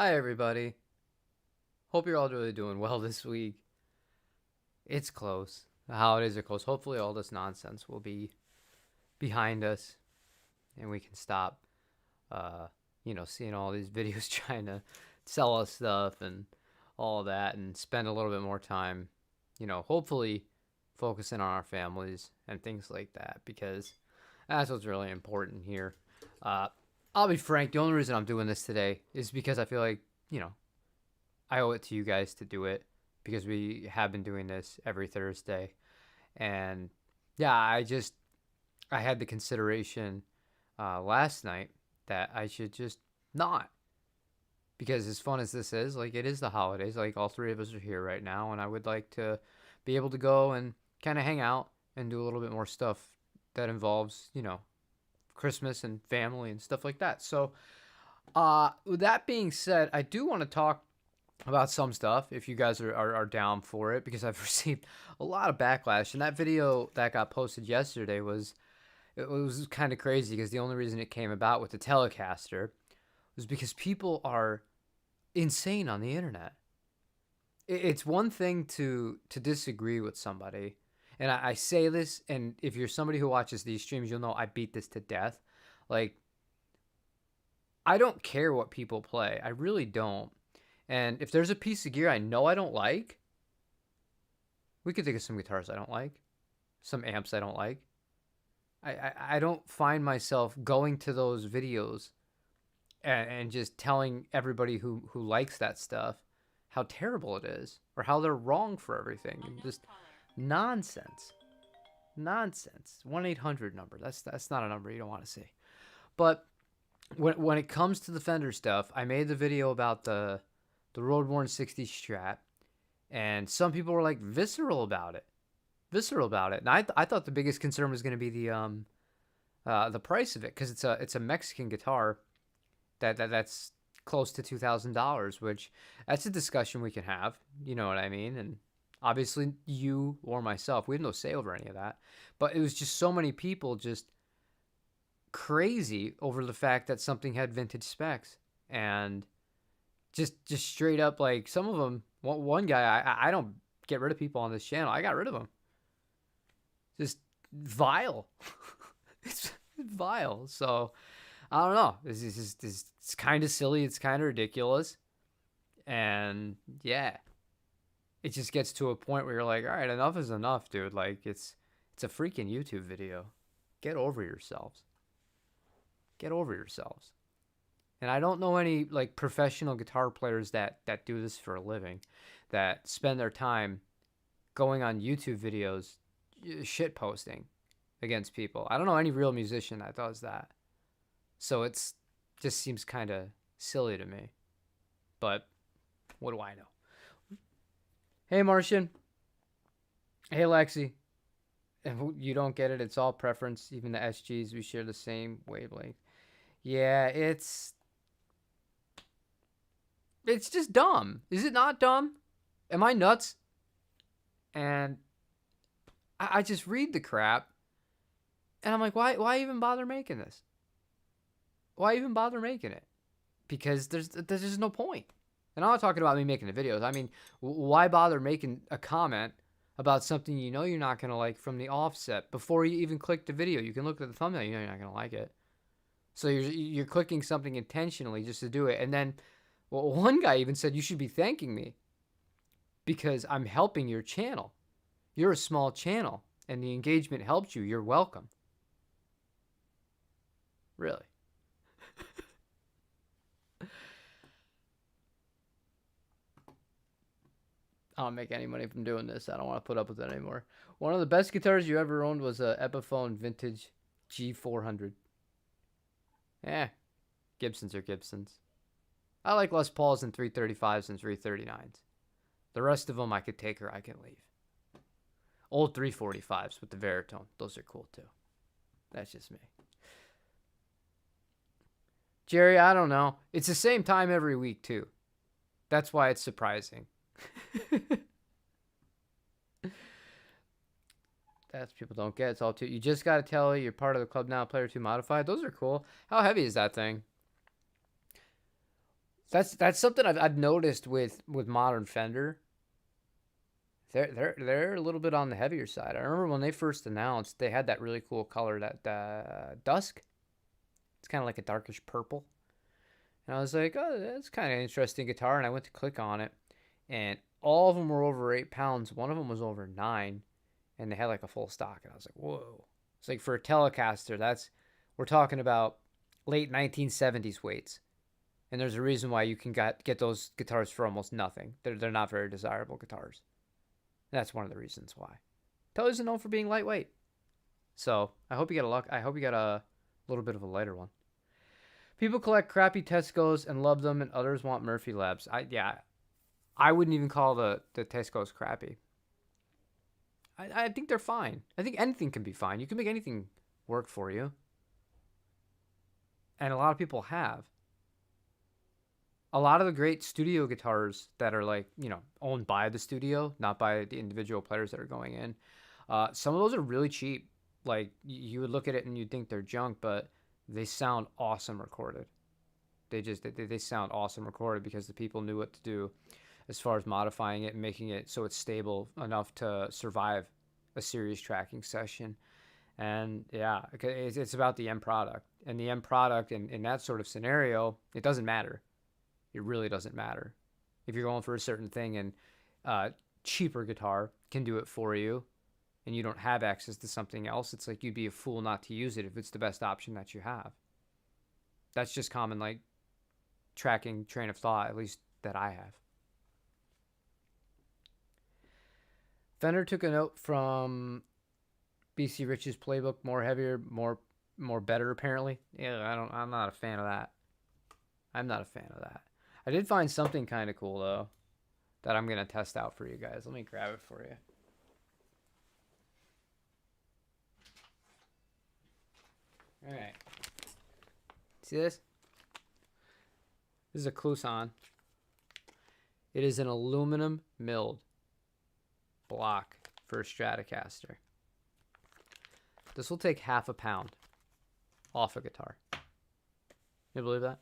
Hi, everybody. Hope you're all really doing well this week. It's close. The holidays are close. Hopefully, all this nonsense will be behind us and we can stop, uh, seeing all these videos trying to sell us stuff and all that and spend a little bit more time, hopefully focusing on our families and things like that because that's what's really important here. Uh, I'll be frank, the only reason I'm doing this today is because I feel like, you know, I owe it to you guys to do it because we have been doing this every Thursday. And yeah, I had the consideration last night that I should just not. Because as fun as this is, like it is the holidays, like all three of us are here right now, and I would like to be able to go and kind of hang out and do a little bit more stuff that involves, Christmas and family and stuff like that. So, with that being said, I do want to talk about some stuff if you guys are down for it because I've received a lot of backlash, and that video that got posted yesterday was kind of crazy because the only reason it came about with the Telecaster was because people are insane on the internet. It's one thing to disagree with somebody, and I say this, and if you're somebody who watches these streams, you'll know I beat this to death. Like, I don't care what people play, I really don't. And if there's a piece of gear I know I don't like, we could think of some guitars I don't like, some amps I don't like. I don't find myself going to those videos and just telling everybody who likes that stuff how terrible it is or how they're wrong for everything. And just nonsense. Nonsense. 1-800 number. That's not a number you don't want to see. But when it comes to the Fender stuff, I made the video about the Roadworn 60 Strat, and some people were like visceral about it. And I thought the biggest concern was going to be the price of it because it's a Mexican guitar that's close to $2,000, which that's a discussion we can have. You know what I mean? And obviously you or myself, we have no say over any of that. But it was just so many people just crazy over the fact that something had vintage specs and just straight up, like, some of them. One guy, I don't get rid of people on this channel. I got rid of him. Just vile. It's vile. So I don't know. It's kind of silly. It's kind of ridiculous. And yeah, it just gets to a point where you're like, all right, enough is enough, dude. Like, it's a freaking YouTube video. Get over yourselves. Get over yourselves. And I don't know any like professional guitar players that do this for a living, that spend their time going on YouTube videos, shit posting against people. I don't know any real musician that does that. So it's just seems kind of silly to me. But what do I know? Hey, Martian. Hey, Lexi. If you don't get it, it's all preference. Even the SGs, we share the same wavelength. Yeah, it's just dumb. Is it not dumb? Am I nuts? And I just read the crap, and I'm like, why even bother making this? Why even bother making it? Because there's just no point. And I'm not talking about me making the videos. I mean, why bother making a comment about something you know you're not going to like from the offset before you even click the video? You can look at the thumbnail, you know you're not going to like it. So you're clicking something intentionally just to do it. And then, well, one guy even said, you should be thanking me because I'm helping your channel. You're a small channel, and the engagement helped you. You're welcome. Really? I don't make any money from doing this. I don't want to put up with it anymore. One of the best guitars you ever owned was a Epiphone Vintage G400. Gibsons are Gibsons. I like Les Pauls and 335s and 339s. The rest of them I could take or I can leave. Old 345s with the Veritone. Those are cool too. That's just me. Jerry, I don't know. It's the same time every week too. That's why it's surprising. That's people don't get. It's all too. You just got to tell you're part of the club now. Player 2 modified. Those are cool. How heavy is that thing? That's something I've noticed with modern Fender. They're a little bit on the heavier side. I remember when they first announced, they had that really cool color, that dusk. It's kind of like a darkish purple, and I was like, oh, that's kind of interesting guitar. And I went to click on it, and all of them were over 8 pounds. One of them was over 9, and they had like a full stock. And I was like, whoa! It's like for a Telecaster, we're talking about late 1970s weights. And there's a reason why you can get those guitars for almost nothing. They're not very desirable guitars. That's one of the reasons why. Tellers are known for being lightweight. So I hope you get a luck. I hope you got a little bit of a lighter one. People collect crappy Tesco's and love them, and others want Murphy Labs. I wouldn't even call the Tesco's crappy. I think they're fine. I think anything can be fine. You can make anything work for you, and a lot of people have. A lot of the great studio guitars that are like, owned by the studio, not by the individual players that are going in. Some of those are really cheap. Like you would look at it and you'd think they're junk, but they sound awesome recorded. They sound awesome recorded because the people knew what to do as far as modifying it and making it so it's stable enough to survive a serious tracking session. And yeah, it's about the end product. And the end product in that sort of scenario, it doesn't matter. It really doesn't matter. If you're going for a certain thing and cheaper guitar can do it for you and you don't have access to something else, it's like you'd be a fool not to use it if it's the best option that you have. That's just common, like, tracking train of thought, at least that I have. Fender took a note from BC Rich's playbook, more heavier, more better apparently. Yeah, I'm not a fan of that. I'm not a fan of that. I did find something kind of cool though that I'm going to test out for you guys. Let me grab it for you. All right. See this? This is a Kluson. It is an aluminum milled block for a Stratocaster. This will take half a pound off a guitar. You believe that?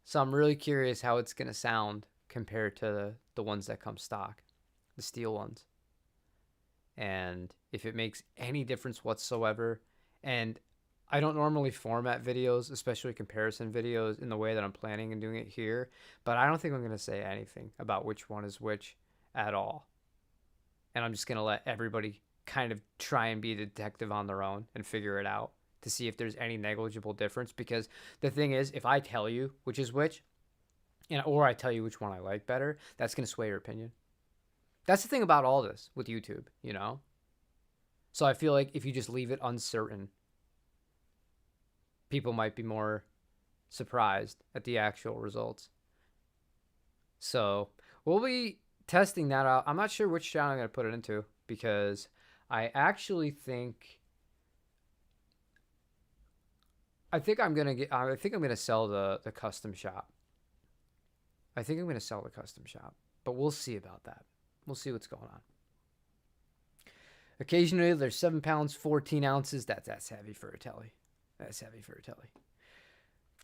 So I'm really curious how it's going to sound compared to the ones that come stock, the steel ones. And if it makes any difference whatsoever. And I don't normally format videos, especially comparison videos, in the way that I'm planning on doing it here. But I don't think I'm going to say anything about which one is which at all. And I'm just going to let everybody kind of try and be a detective on their own and figure it out to see if there's any negligible difference. Because the thing is, if I tell you which is which, or I tell you which one I like better, that's going to sway your opinion. That's the thing about all this with YouTube, So I feel like if you just leave it uncertain, people might be more surprised at the actual results. So we'll be testing that out. I'm not sure which channel I'm going to put it into because I actually think I'm going to sell the custom shop. I think I'm going to sell the custom shop, but we'll see about that. We'll see what's going on. Occasionally there's 7 pounds, 14 ounces. That's heavy for a telly. That's heavy for a telly.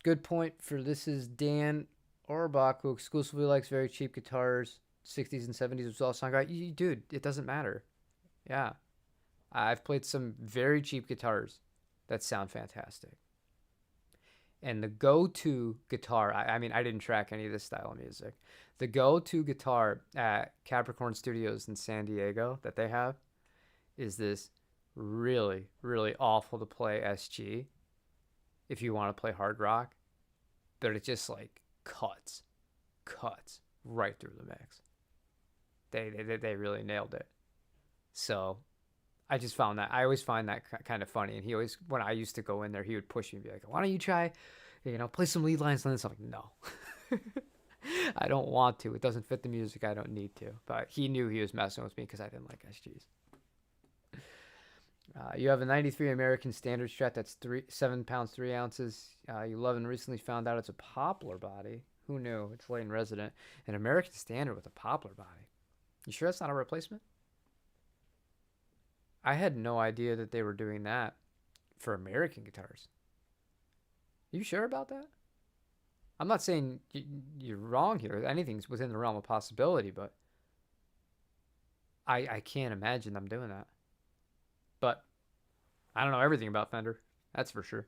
Good point for this is Dan Orbach, who exclusively likes very cheap guitars. 60s and 70s was all song guy. Dude, it doesn't matter. Yeah. I've played some very cheap guitars that sound fantastic. And the go-to guitar, I mean, I didn't track any of this style of music. The go-to guitar at Capricorn Studios in San Diego that they have is this really, really awful to play SG if you want to play hard rock. But it just like cuts right through the mix. They really nailed it. So I just found that, I always find that kind of funny. And he always, when I used to go in there, he would push me and be like, why don't you try, play some lead lines on this? I'm like, no, I don't want to. It doesn't fit the music. I don't need to. But he knew he was messing with me because I didn't like SGs. You have a 93 American Standard Strat that's 7 pounds, 3 ounces. You love and recently found out it's a poplar body. Who knew? It's Lane Resident. An American Standard with a poplar body. You sure that's not a replacement? I had no idea that they were doing that for American guitars. You sure about that? I'm not saying you're wrong here. Anything's within the realm of possibility, but I can't imagine them doing that. But I don't know everything about Fender. That's for sure.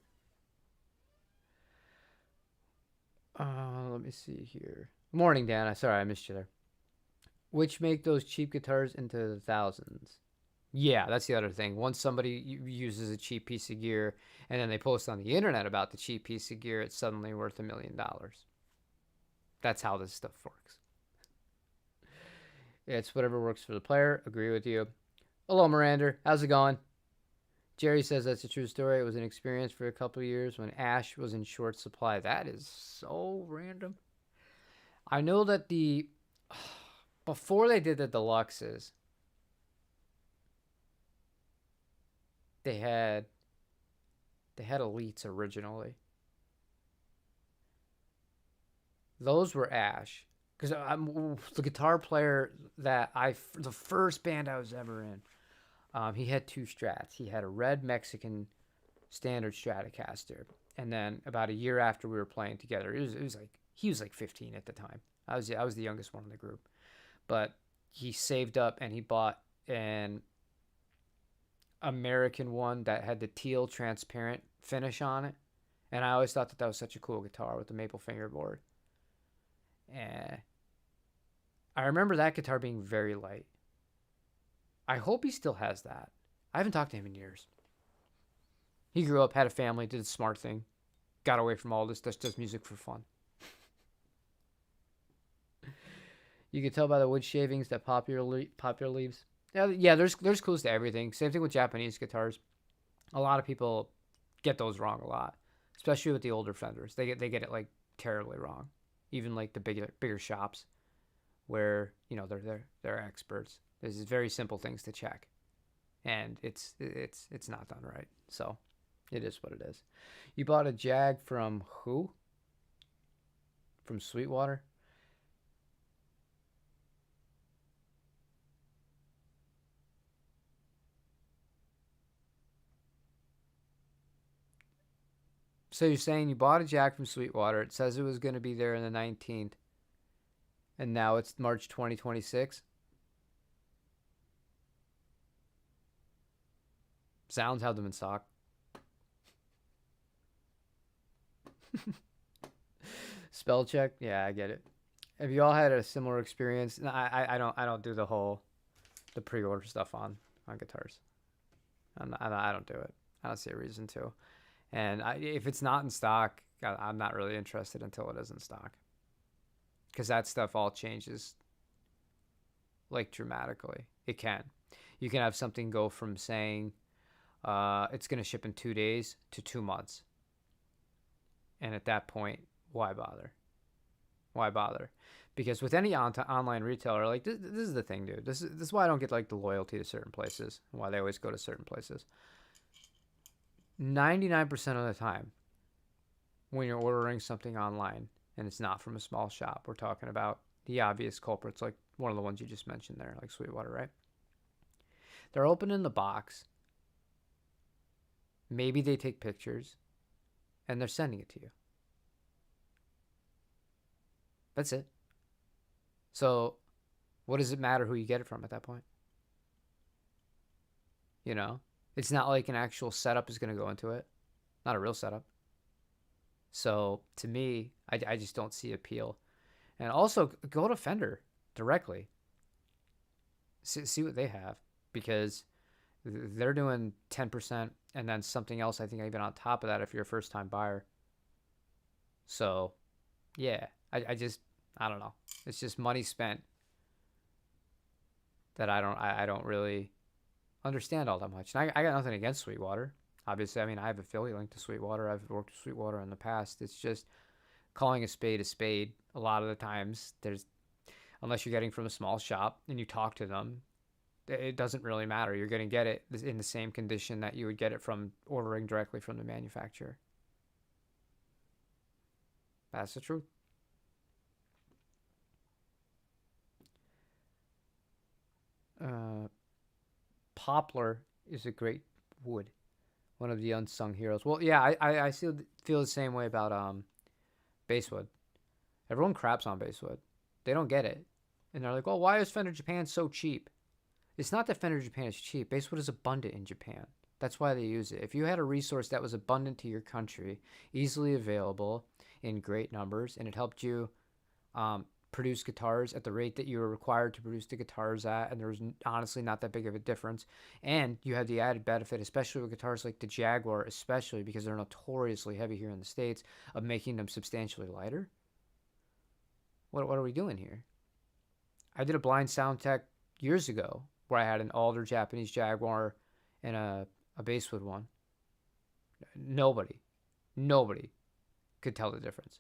Let me see here. Morning, Dan. Sorry, I missed you there. Which make those cheap guitars into the thousands. Yeah, that's the other thing. Once somebody uses a cheap piece of gear and then they post on the internet about the cheap piece of gear, it's suddenly worth $1 million. That's how this stuff works. It's whatever works for the player. Agree with you. Hello, Miranda. How's it going? Jerry says that's a true story. It was an experience for a couple of years when ash was in short supply. That is so random. I know that before they did the deluxes, they had elites originally. Those were ash because I'm the guitar player that the first band I was ever in. He had two Strats. He had a red Mexican standard Stratocaster, and then about a year after we were playing together, it was like he was like 15 at the time. I was the youngest one in the group, but he saved up and he bought an American one that had the teal transparent finish on it, and I always thought that was such a cool guitar with the maple fingerboard. And I remember that guitar being very light. I hope he still has that. I haven't talked to him in years. He grew up, had a family, did the smart thing, got away from all this, just does music for fun. You can tell by the wood shavings that popular leaves. Yeah, there's clues to everything. Same thing with Japanese guitars. A lot of people get those wrong a lot, especially with the older Fenders. They get it like terribly wrong. Even like the bigger shops, where they're experts. There's very simple things to check, and it's not done right. So, it is what it is. You bought a Jag from who? From Sweetwater? So you're saying you bought a Jag from Sweetwater. It says it was going to be there on the 19th, and now it's March 2026. Sounds have them in stock. Spell check. Yeah, I get it. Have you all had a similar experience? No, I don't do the pre-order stuff on guitars. I don't do it. I don't see a reason to. And if it's not in stock, I'm not really interested until it is in stock, because that stuff all changes like dramatically. It can. You can have something go from saying it's going to ship in 2 days to 2 months. And at that point, why bother? Why bother? Because with any online retailer, like this is the thing, dude. This is why I don't get like the loyalty to certain places. Why they always go to certain places. 99% of the time, when you're ordering something online and it's not from a small shop, we're talking about the obvious culprits, like one of the ones you just mentioned there, like Sweetwater, right? They're opening the box. Maybe they take pictures and they're sending it to you. That's it. So, what does it matter who you get it from at that point? It's not like an actual setup is going to go into it. Not a real setup. So, to me, I just don't see appeal. And also, go to Fender directly. See what they have, because they're doing 10% and then something else, I think, even on top of that if you're a first-time buyer. So, yeah, I don't know. It's just money spent that I don't really understand all that much. And I got nothing against Sweetwater. Obviously, I mean, I have affiliate link to Sweetwater. I've worked with Sweetwater in the past. It's just calling a spade. A lot of the times, unless you're getting from a small shop and you talk to them, it doesn't really matter. You're going to get it in the same condition that you would get it from ordering directly from the manufacturer. That's the truth. Poplar is a great wood. One of the unsung heroes. Well, yeah, I still feel the same way about basswood. Everyone craps on basswood. They don't get it. And they're like, well, why is Fender Japan so cheap? It's not that Fender Japan is cheap. Basswood is abundant in Japan. That's why they use it. If you had a resource that was abundant to your country, easily available in great numbers, and it helped you produce guitars at the rate that you were required to produce the guitars at, and there was honestly not that big of a difference, and you had the added benefit, especially with guitars like the Jaguar, especially because they're notoriously heavy here in the States, of making them substantially lighter. What are we doing here? I did a blind sound tech years ago where I had an alder Japanese Jaguar and a basswood one. Nobody could tell the difference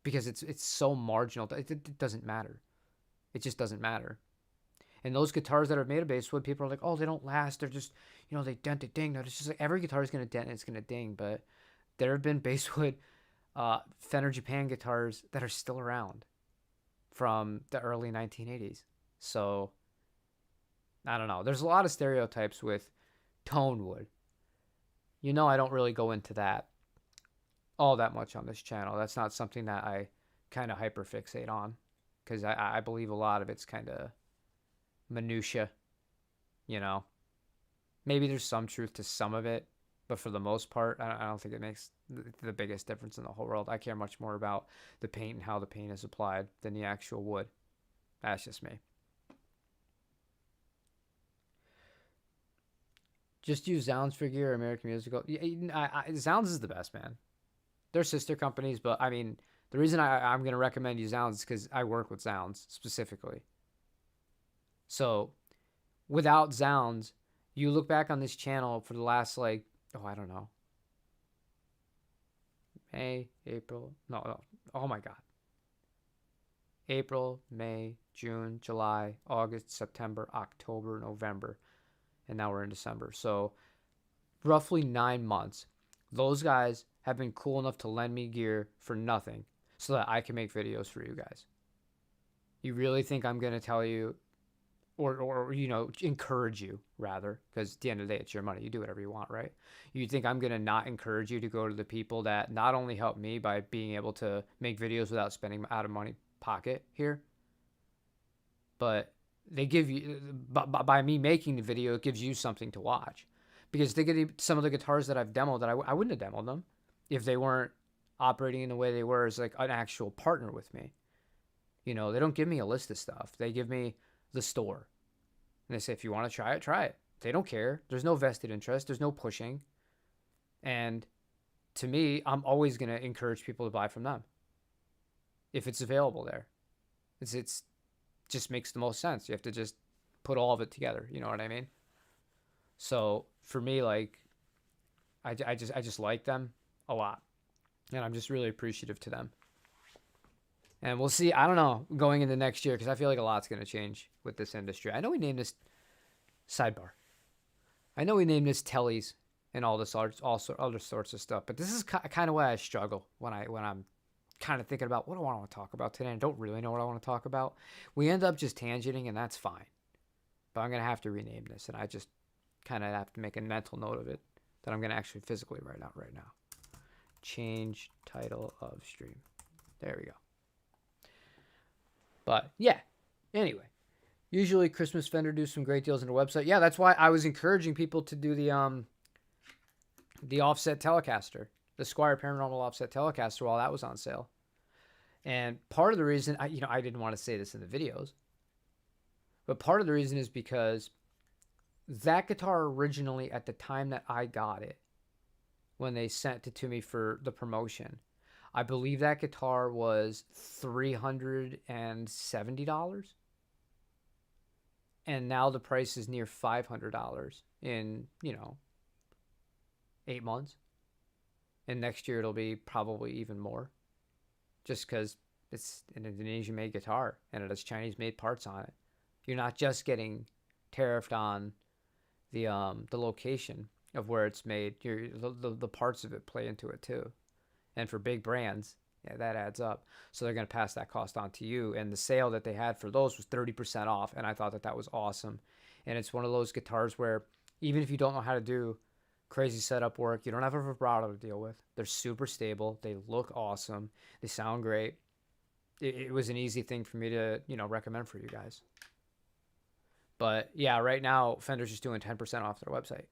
because it's so marginal. It doesn't matter. It just doesn't matter. And those guitars that are made of basswood, people are like, oh, they don't last. They're just, they dent, it ding. No, it's just like every guitar is going to dent and it's going to ding. But there have been basswood Fender Japan guitars that are still around from the early 1980s. So, I don't know. There's a lot of stereotypes with tone wood. I don't really go into that all that much on this channel. That's not something that I kind of hyperfixate on because I believe a lot of it's kind of minutia, Maybe there's some truth to some of it, but for the most part, I don't think it makes the biggest difference in the whole world. I care much more about the paint and how the paint is applied than the actual wood. That's just me. Just use Zounds for gear, American Musical. Zounds is the best, man. They're sister companies, but I mean, the reason I'm going to recommend you Zounds is because I work with Zounds specifically. So, without Zounds, you look back on this channel for the last, I don't know, May, April, no, oh my God. April, May, June, July, August, September, October, November, and now we're in December. So, roughly 9 months. Those guys have been cool enough to lend me gear for nothing so that I can make videos for you guys. You really think I'm going to tell you or encourage you rather, because at the end of the day, it's your money. You do whatever you want, right? You think I'm going to not encourage you to go to the people that not only help me by being able to make videos without spending out of money pocket here, but they give you, by me making the video, it gives you something to watch. Because they get some of the guitars that I've demoed that I wouldn't have demoed them if they weren't operating in the way they were as like an actual partner with me. They don't give me a list of stuff. They give me the store. And they say, if you want to try it, try it. They don't care. There's no vested interest. There's no pushing. And to me, I'm always going to encourage people to buy from them if it's available there. It's just makes the most sense. You have to just put all of it together. You know what I mean? So for me, I just like them a lot, and I'm just really appreciative to them. And we'll see. I don't know going into next year because I feel like a lot's going to change with this industry. I know we named this sidebar. I know we named this Tellies and all this also other sorts of stuff, but this is kind of why I struggle when I'm kind of thinking about what do I want to talk about today and don't really know what I want to talk about. We end up just tangenting, and that's fine. But I'm going to have to rename this, and I just kind of have to make a mental note of it that I'm going to actually physically write out right now. Change title of stream. There we go. But yeah, anyway, usually Christmas Fender do some great deals on their website. Yeah, that's why I was encouraging people to do the offset Telecaster, the Squier Paranormal offset Telecaster while that was on sale. And part of the reason, I didn't want to say this in the videos, but part of the reason is because that guitar originally, at the time that I got it, when they sent it to me for the promotion, I believe that guitar was $370. And now the price is near $500 in, 8 months. And next year it'll be probably even more. Just because it's an Indonesian-made guitar and it has Chinese-made parts on it. You're not just getting tariffed on the location of where it's made. The parts of it play into it too. And for big brands, yeah, that adds up. So they're going to pass that cost on to you. And the sale that they had for those was 30% off. And I thought that was awesome. And it's one of those guitars where even if you don't know how to do crazy setup work. You don't have a vibrato to deal with. They're super stable. They look awesome. They sound great. It was an easy thing for me to, recommend for you guys. But yeah, right now, Fender's just doing 10% off their website.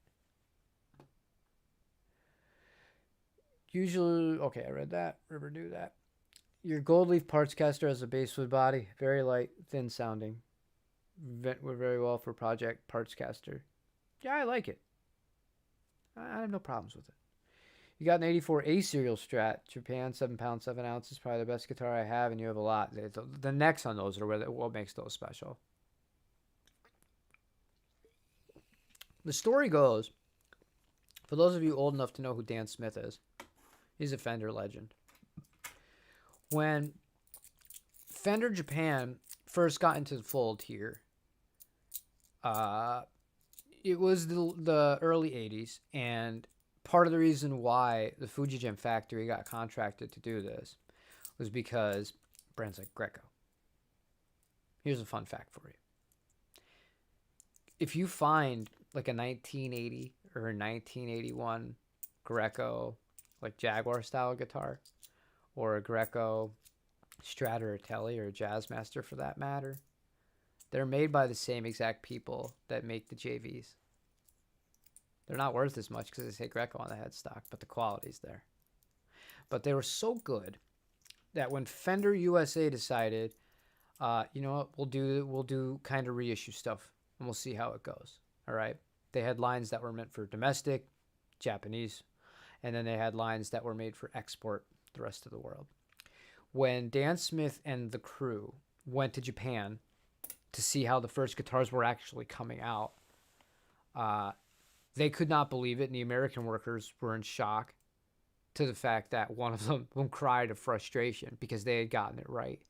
Usually, okay, I read that. River knew that. Your gold leaf parts caster has a basswood body, very light, thin sounding. Went very well for project parts caster. Yeah, I like it. I have no problems with it. You got an 84 A serial Strat, Japan, 7 pounds, 7 ounces, probably the best guitar I have, and you have a lot. The necks on those are what makes those special. The story goes, for those of you old enough to know who Dan Smith is, he's a Fender legend. When Fender Japan first got into the fold here, it was the early 80s, and part of the reason why the Fujijin factory got contracted to do this was because brands like Greco. Here's a fun fact for you. If you find like a 1980 or a 1981 Greco, like Jaguar style guitar, or a Greco Strat or a Tele or a Jazzmaster for that matter, they're made by the same exact people that make the JVs. They're not worth as much because they say Greco on the headstock, but the quality's there. But they were so good that when Fender USA decided, you know what, we'll do kind of reissue stuff and we'll see how it goes. All right. They had lines that were meant for domestic, Japanese, and then they had lines that were made for export the rest of the world. When Dan Smith and the crew went to Japan to see how the first guitars were actually coming out, they could not believe it, and the American workers were in shock to the fact that one of them cried of frustration because they had gotten it right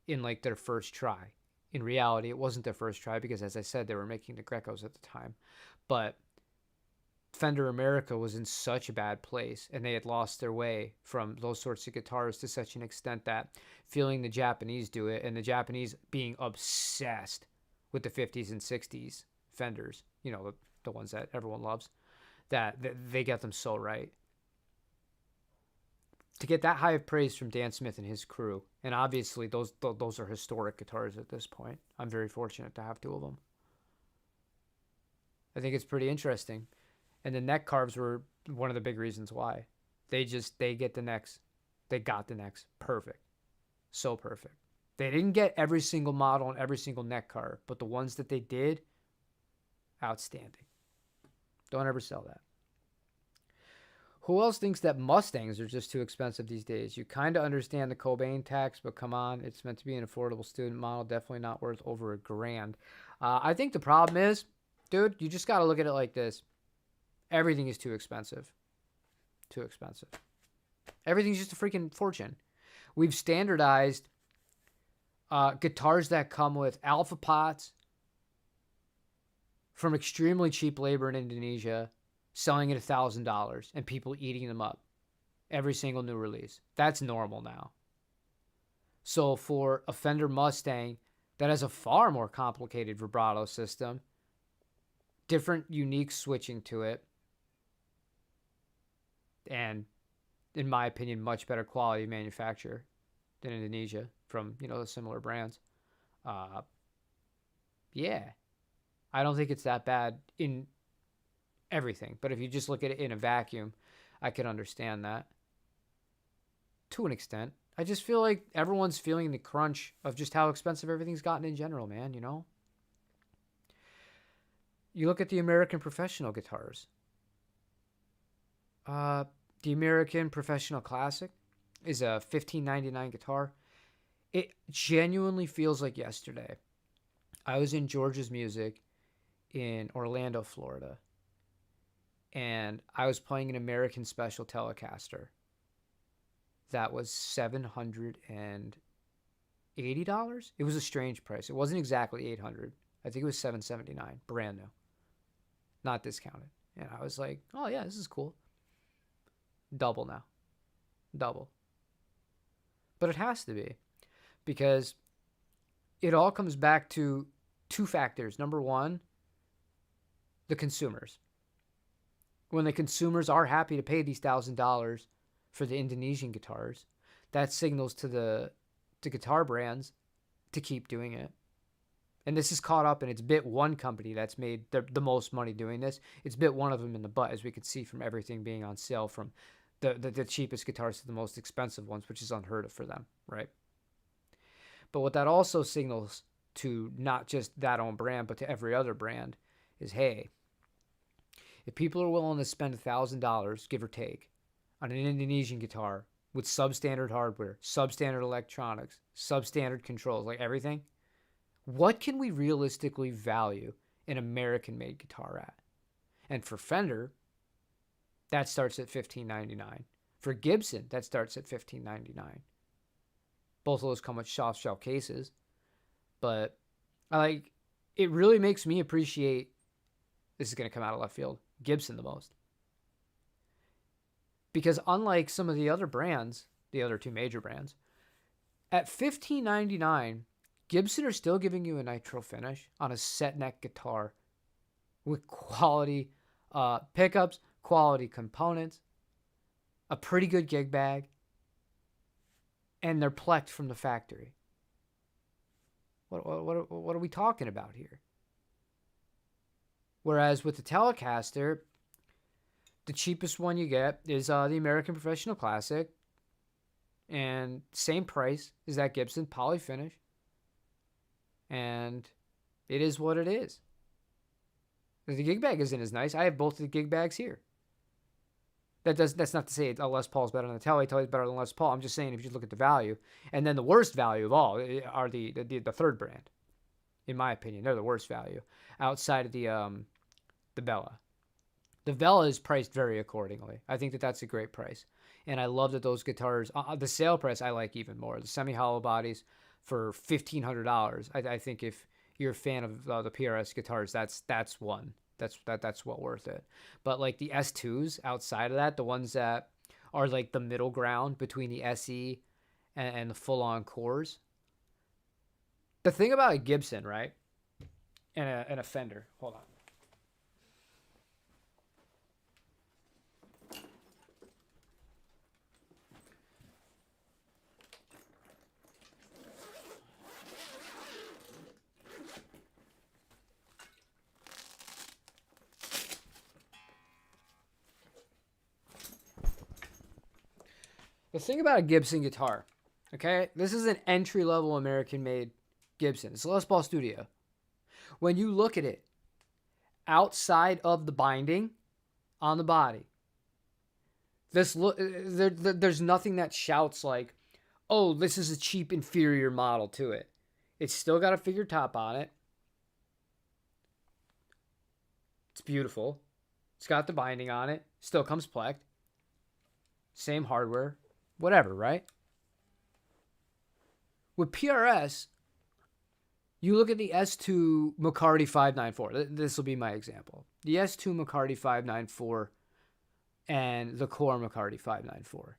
in like their first try. In reality, it wasn't their first try because, as I said, they were making the Grecos at the time. But Fender America was in such a bad place, and they had lost their way from those sorts of guitars to such an extent that feeling the Japanese do it, and the Japanese being obsessed with the 50s and 60s Fenders, the ones that everyone loves, that they get them so right. To get that high of praise from Dan Smith and his crew, and obviously those are historic guitars at this point. I'm very fortunate to have two of them. I think it's pretty interesting. And the neck carves were one of the big reasons why. They get the necks. They got the necks perfect. So perfect. They didn't get every single model and every single neck carve, but the ones that they did, outstanding. Don't ever sell that. Who else thinks that Mustangs are just too expensive these days? You kind of understand the Cobain tax, but come on, it's meant to be an affordable student model. Definitely not worth over $1,000. I think the problem is, dude, you just got to look at it like this. Everything is too expensive. Too expensive. Everything's just a freaking fortune. We've standardized guitars that come with alpha pots from extremely cheap labor in Indonesia, selling at $1,000 and people eating them up. Every single new release. That's normal now. So for a Fender Mustang that has a far more complicated vibrato system, different unique switching to it, and in my opinion, much better quality manufacturer than Indonesia from, the similar brands. Yeah, I don't think it's that bad in everything. But if you just look at it in a vacuum, I could understand that to an extent. I just feel like everyone's feeling the crunch of just how expensive everything's gotten in general, man, You look at the American professional guitars. The American Professional Classic is a $1,599 guitar. It genuinely feels like yesterday. I was in George's Music in Orlando, Florida, and I was playing an American Special Telecaster that was $780. It was a strange price. It wasn't exactly $800. I think it was $779, brand new, not discounted. And I was like, oh yeah, this is cool. Double now. Double. But it has to be, because it all comes back to two factors. Number one, the consumers. when the consumers are happy to pay these $1,000 for the Indonesian guitars, that signals to the guitar brands to keep doing it. And this is caught up, and it's bit one company that's made the most money doing this. It's bit one of them in the butt, as we could see from everything being on sale, from the cheapest guitars to the most expensive ones, which is unheard of for them, right? But what that also signals to not just that own brand, but to every other brand is, hey, if people are willing to spend $1,000, give or take, on an Indonesian guitar with substandard hardware, substandard electronics, substandard controls, like everything, what can we realistically value an American-made guitar at? And for Fender, that starts at $1,599. For Gibson, that starts at $1,599. Both of those come with soft shell cases, but it really makes me appreciate, this is going to come out of left field, Gibson the most. Because unlike some of the other brands, the other two major brands, at $1,599, Gibson are still giving you a nitro finish on a set neck guitar with quality pickups, quality components, a pretty good gig bag, and they're plecked from the factory. What are we talking about here? Whereas with the Telecaster, the cheapest one you get is the American Professional Classic, and same price as that Gibson, poly finish, and it is what it is. The gig bag isn't as nice. I have both of the gig bags here. That's not to say a Les Paul is better than the Tele. Tele is better than Les Paul. I'm just saying, if you look at the value, and then the worst value of all are the third brand, in my opinion. They're the worst value outside of the Vela. The Vela is priced very accordingly. I think that's a great price, and I love that those guitars. The sale price I like even more. The semi-hollow bodies for $1,500. I think if you're a fan of the PRS guitars, that's one. That's well worth it. But like the S2s outside of that, the ones that are like the middle ground between the SE and the full-on cores. The thing about a Gibson, right, and a Fender. Hold on. The thing about a Gibson guitar, okay, this is an entry-level American-made Gibson. It's a Les Paul Studio. When you look at it, outside of the binding on the body, there's nothing that shouts like, oh, this is a cheap, inferior model to it. It's still got a figure top on it. It's beautiful. It's got the binding on it. Still comes plecked. Same hardware. Whatever, right? With PRS, you look at the S2 McCarty 594. This will be my example. The S2 McCarty 594 and the Core McCarty 594.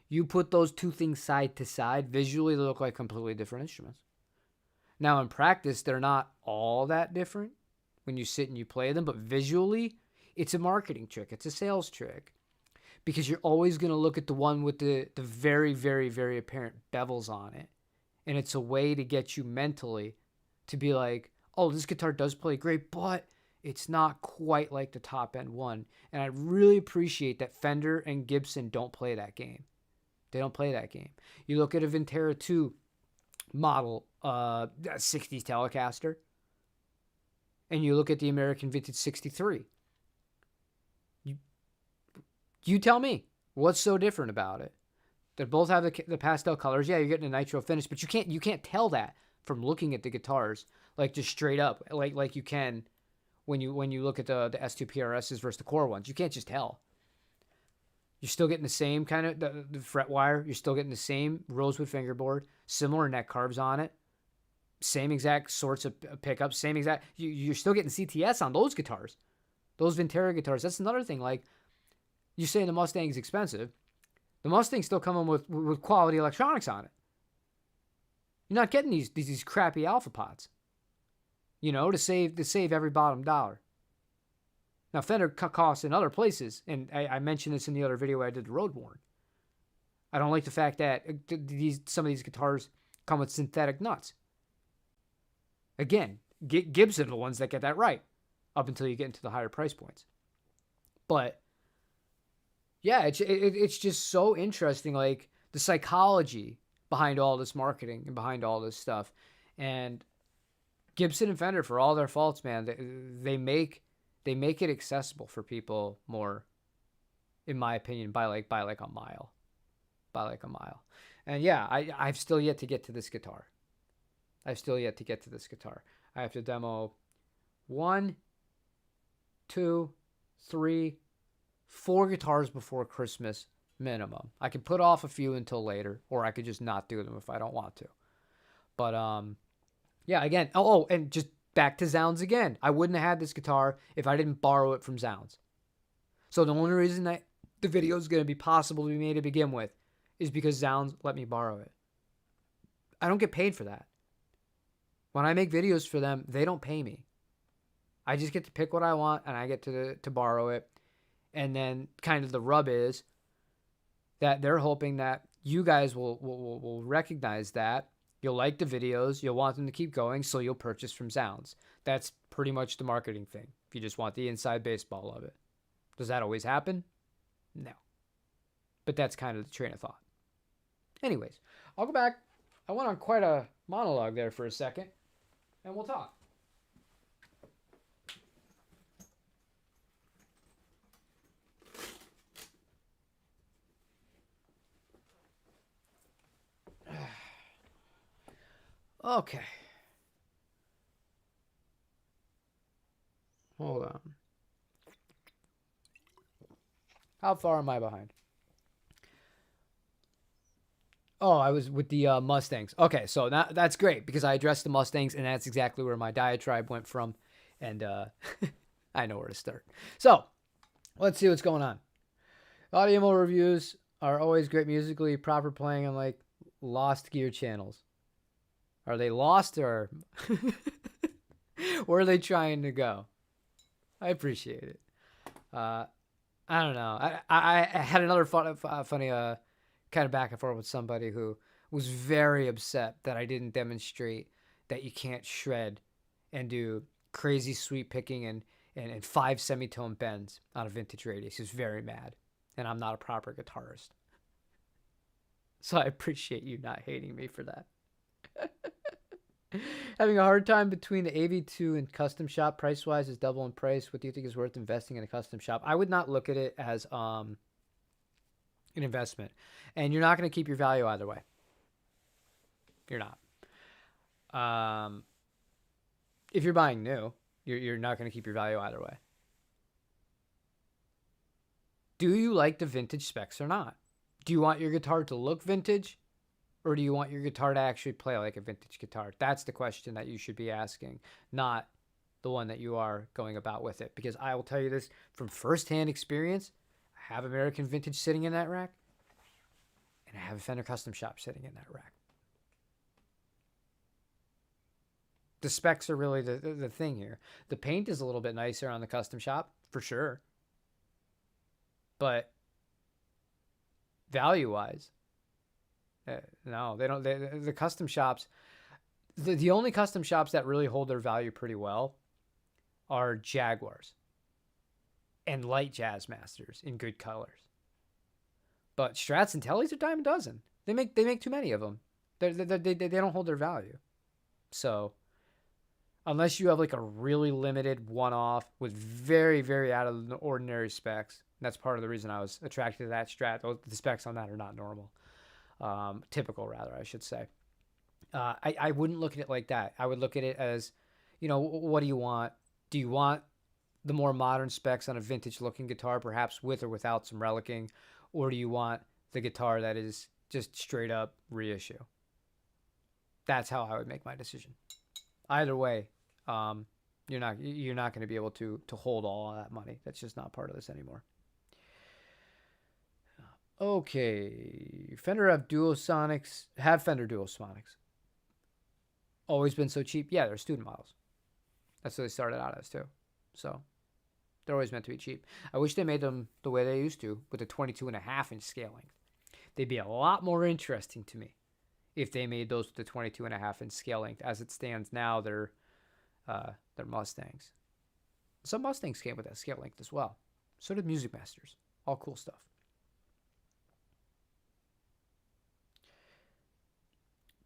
You put those two things side to side, visually they look like completely different instruments. Now in practice, they're not all that different when you sit and you play them, but visually, it's a marketing trick. It's a sales trick. Because you're always going to look at the one with the very, very, very apparent bevels on it. And it's a way to get you mentally to be like, oh, this guitar does play great, but it's not quite like the top-end one. And I really appreciate that Fender and Gibson don't play that game. They don't play that game. You look at a Vintera 2 model, 60s Telecaster, and you look at the American Vintage 63. You tell me, what's so different about it? They both have the pastel colors. Yeah, you're getting a nitro finish, but you can't tell that from looking at the guitars, like just straight up, like you can when you look at the S2 PRSs versus the Core ones. You can't just tell. You're still getting the same kind of the fret wire. You're still getting the same rosewood fingerboard, similar neck carves on it, same exact sorts of pickups, same exact. You're still getting CTS on those guitars, those Vintera guitars. That's another thing. Like, you're saying the Mustang's expensive. The Mustang's still coming with quality electronics on it. You're not getting these crappy alpha pods, to save every bottom dollar. Now, Fender cut costs in other places, and I mentioned this in the other video where I did the Road Worn. I don't like the fact that some of these guitars come with synthetic nuts. Again, Gibson are the ones that get that right up until you get into the higher price points. But yeah, it's just so interesting, like the psychology behind all this marketing and behind all this stuff. And Gibson and Fender, for all their faults, man, they make it accessible for people more, in my opinion, by like a mile. And yeah, I've still yet to get to this guitar. I have to demo 1, 2, 3, 4 guitars before Christmas minimum. I can put off a few until later, or I could just not do them if I don't want to. But yeah, again, and just back to Zounds again. I wouldn't have had this guitar if I didn't borrow it from Zounds. So the only reason that the video is going to be possible to be made to begin with is because Zounds let me borrow it. I don't get paid for that. When I make videos for them, they don't pay me. I just get to pick what I want, and I get to borrow it. And then kind of the rub is that they're hoping that you guys will recognize that. You'll like the videos. You'll want them to keep going, so you'll purchase from Zounds. That's pretty much the marketing thing. If you just want the inside baseball of it. Does that always happen? No. But that's kind of the train of thought. Anyways, I'll go back. I went on quite a monologue there for a second, and we'll talk. Okay. Hold on. How far am I behind? Oh, I was with the Mustangs. Okay, so that's great because I addressed the Mustangs, and that's exactly where my diatribe went from, and I know where to start. So, let's see what's going on. Audiomo reviews are always great musically, proper playing on like lost gear channels. Are they lost, or where are they trying to go? I appreciate it. I don't know. I had another funny kind of back and forth with somebody who was very upset that I didn't demonstrate that you can't shred and do crazy sweep picking and 5 semitone bends on a vintage radius. He was very mad, and I'm not a proper guitarist. So I appreciate you not hating me for that. Having a hard time between the AV2 and custom shop. Price-wise is double in price. What do you think is worth investing in a custom shop? I would not look at it as an investment. And you're not going to keep your value either way. You're not. If you're buying new, you're not going to keep your value either way. Do you like the vintage specs or not? Do you want your guitar to look vintage? Or do you want your guitar to actually play like a vintage guitar? That's the question that you should be asking, not the one that you are going about with it. Because I will tell you this from firsthand experience. I have American Vintage sitting in that rack, and I have a Fender Custom Shop sitting in that rack. The specs are really the thing here. The paint is a little bit nicer on the Custom Shop, for sure. But value-wise, no, they don't. The custom shops, the only custom shops that really hold their value pretty well are Jaguars and light Jazz Masters in good colors. But Strats and Tellys are dime a dozen. They make too many of them. They don't hold their value. So unless you have like a really limited one-off with very, very out of the ordinary specs, that's part of the reason I was attracted to that Strat. The specs on that are not normal. Typical, rather, I should say. I wouldn't look at it like that. I would look at it as, what do you want? Do you want the more modern specs on a vintage-looking guitar, perhaps with or without some relicking? Or do you want the guitar that is just straight-up reissue? That's how I would make my decision. Either way, you're not going to be able to hold all of that money. That's just not part of this anymore. Okay, Fender have Fender Duosonics. Always been so cheap? Yeah, they're student models. That's what they started out as too. So, They're always meant to be cheap. I wish they made them the way they used to with a 22.5-inch scale length. They'd be a lot more interesting to me if they made those with the 22.5-inch scale length. As it stands now, they're Mustangs. Some Mustangs came with that scale length as well. So did Music Masters. All cool stuff.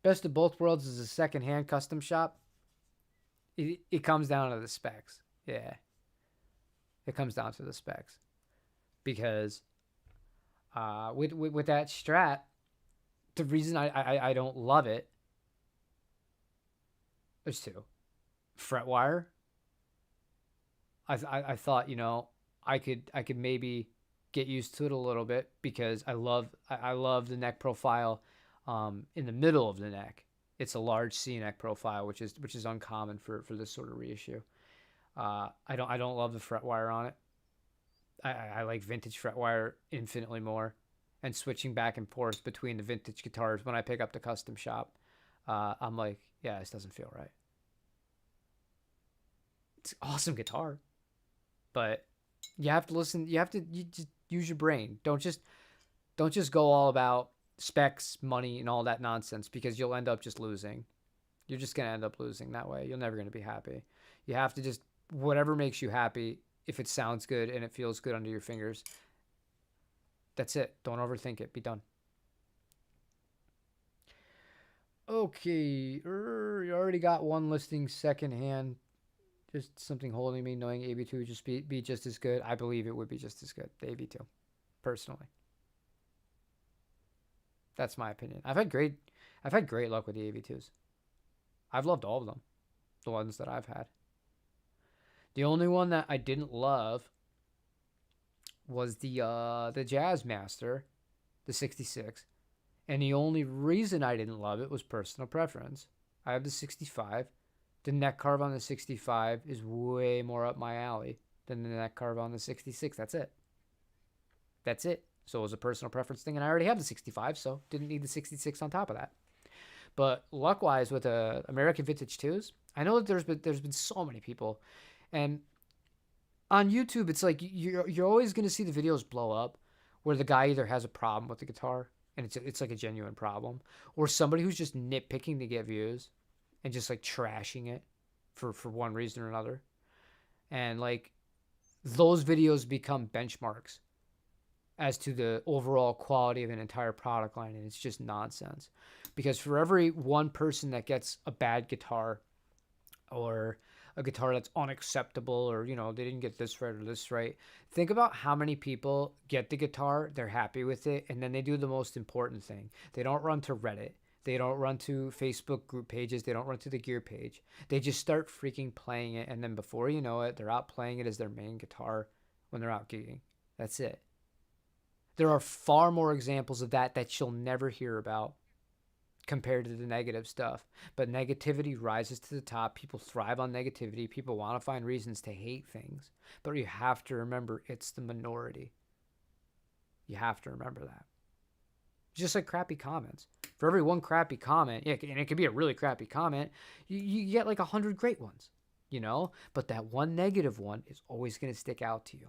Best of both worlds is a secondhand custom shop. It comes down to the specs. Yeah. It comes down to the specs. Because with that Strat, the reason I don't love it, there's two. Fretwire. I thought, I could maybe get used to it a little bit because I love the neck profile in the middle of the neck. It's a large C neck profile, which is uncommon for this sort of reissue. I don't love the fretwire on it. I like vintage fretwire infinitely more, and switching back and forth between the vintage guitars when I pick up the custom shop, I'm like, yeah, this doesn't feel right. It's an awesome guitar, but you have to listen. You just use your brain. Don't just go all about specs, money, and all that nonsense, because you'll end up just losing. You're just going to end up losing that way. You're never going to be happy. You have to just, whatever makes you happy, if it sounds good and it feels good under your fingers, that's it. Don't overthink it. Be done. Okay. You already got one listing secondhand. Just something holding me knowing AB2 would just be just as good. I believe it would be just as good, the AB2, personally. That's my opinion. I've had great luck with the AB2s. I've loved all of them, the ones that I've had. The only one that I didn't love was the Jazzmaster, the 66, and the only reason I didn't love it was personal preference. I have the 65. The neck carve on the 65 is way more up my alley than the neck carve on the 66. That's it. So it was a personal preference thing, and I already have the 65, so didn't need the 66 on top of that. But luck-wise, with American Vintage 2s, I know that there's been so many people, and on YouTube, it's like you're always going to see the videos blow up where the guy either has a problem with the guitar, and it's like a genuine problem, or somebody who's just nitpicking to get views and just like trashing it for one reason or another. And like those videos become benchmarks as to the overall quality of an entire product line, and it's just nonsense. Because for every one person that gets a bad guitar, or a guitar that's unacceptable, or they didn't get this right or this right, think about how many people get the guitar, they're happy with it, and then they do the most important thing. They don't run to Reddit. They don't run to Facebook group pages. They don't run to the gear page. They just start freaking playing it, and then before you know it, they're out playing it as their main guitar when they're out gigging. That's it. There are far more examples of that you'll never hear about compared to the negative stuff. But negativity rises to the top. People thrive on negativity. People want to find reasons to hate things. But you have to remember, it's the minority. You have to remember that. Just like crappy comments. For every one crappy comment, and it could be a really crappy comment, you get like 100 great ones, But that one negative one is always going to stick out to you.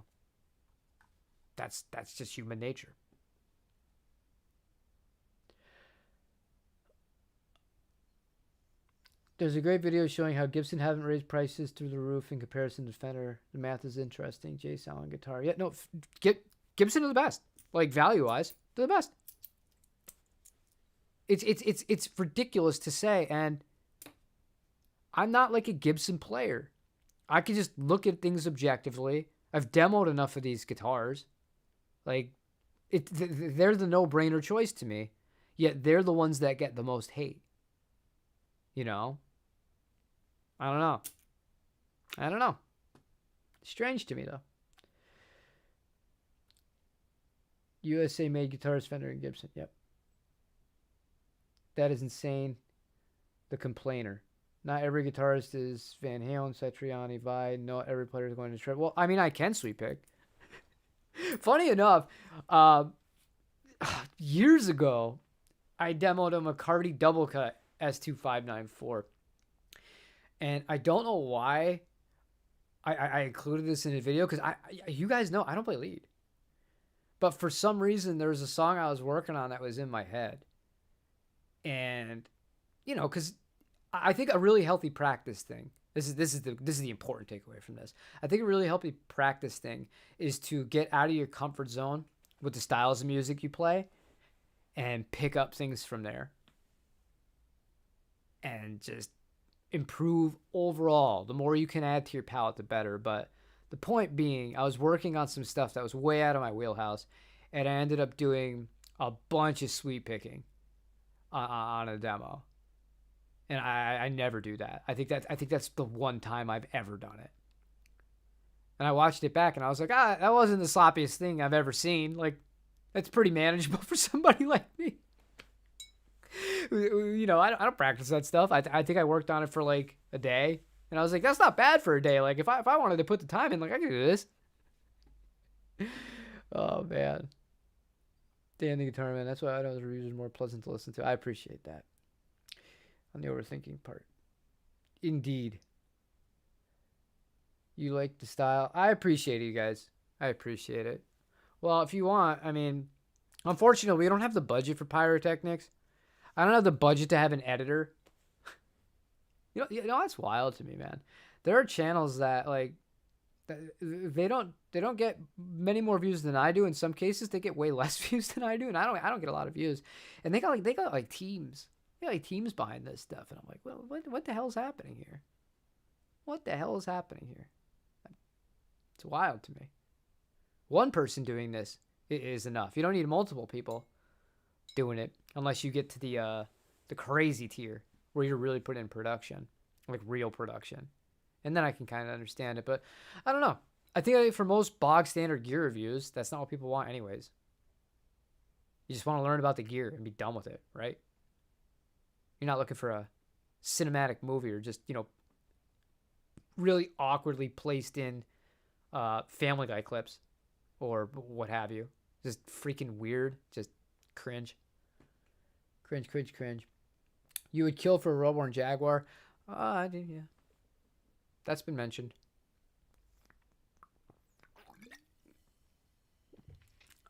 That's just human nature. There's a great video showing how Gibson haven't raised prices through the roof in comparison to Fender. The math is interesting. Jay Salon guitar. Yeah, no, Gibson are the best. Like value-wise, they're the best. It's ridiculous to say, and I'm not like a Gibson player. I can just look at things objectively. I've demoed enough of these guitars. Like, they're the no-brainer choice to me, yet they're the ones that get the most hate. I don't know. Strange to me, though. USA-made guitars, Fender and Gibson. Yep. That is insane. The complainer. Not every guitarist is Van Halen, Satriani, Vai. Not every player is going to try. Well, I mean, I can sweep pick. Funny enough, years ago, I demoed a McCarty double cut S2594. And I don't know why I included this in a video because you guys know I don't play lead. But for some reason, there was a song I was working on that was in my head. And, because I think a really healthy practice thing, this is the important takeaway from this. I think a really healthy practice thing is to get out of your comfort zone with the styles of music you play and pick up things from there. And just improve overall. The more you can add to your palette, the better. But the point being, I was working on some stuff that was way out of my wheelhouse, and I ended up doing a bunch of sweep picking on a demo. And I never do that. I think that's the one time I've ever done it. And I watched it back, and I was like, that wasn't the sloppiest thing I've ever seen. Like, that's pretty manageable for somebody like me. I don't practice that stuff. I think I worked on it for like a day, and I was like, that's not bad for a day. Like, if I wanted to put the time in, like, I could do this. Oh man, Dan the Guitar Man. That's why I know the reviews are more pleasant to listen to. I appreciate that. On the overthinking part, indeed. You like the style. I appreciate it, you guys. I appreciate it. Well, if you want, I mean, unfortunately, we don't have the budget for pyrotechnics. I don't have the budget to have an editor. That's wild to me, man. There are channels that like they don't get many more views than I do. In some cases, they get way less views than I do, and I don't get a lot of views. And they got like teams. They got like teams behind this stuff, and I'm like, well, what the hell is happening here? What the hell is happening here? It's wild to me. One person doing this is enough. You don't need multiple people doing it unless you get to the crazy tier where you're really putting in production, like real production, and then I can kind of understand it. But I don't know. I think for most bog standard gear reviews, that's not what people want anyways. You just want to learn about the gear and be done with it, right? You're not looking for a cinematic movie or just really awkwardly placed in Family Guy clips or what have you. Just freaking weird. Just cringe. Cringe. You would kill for a Roborn Jaguar? I did, yeah. That's been mentioned.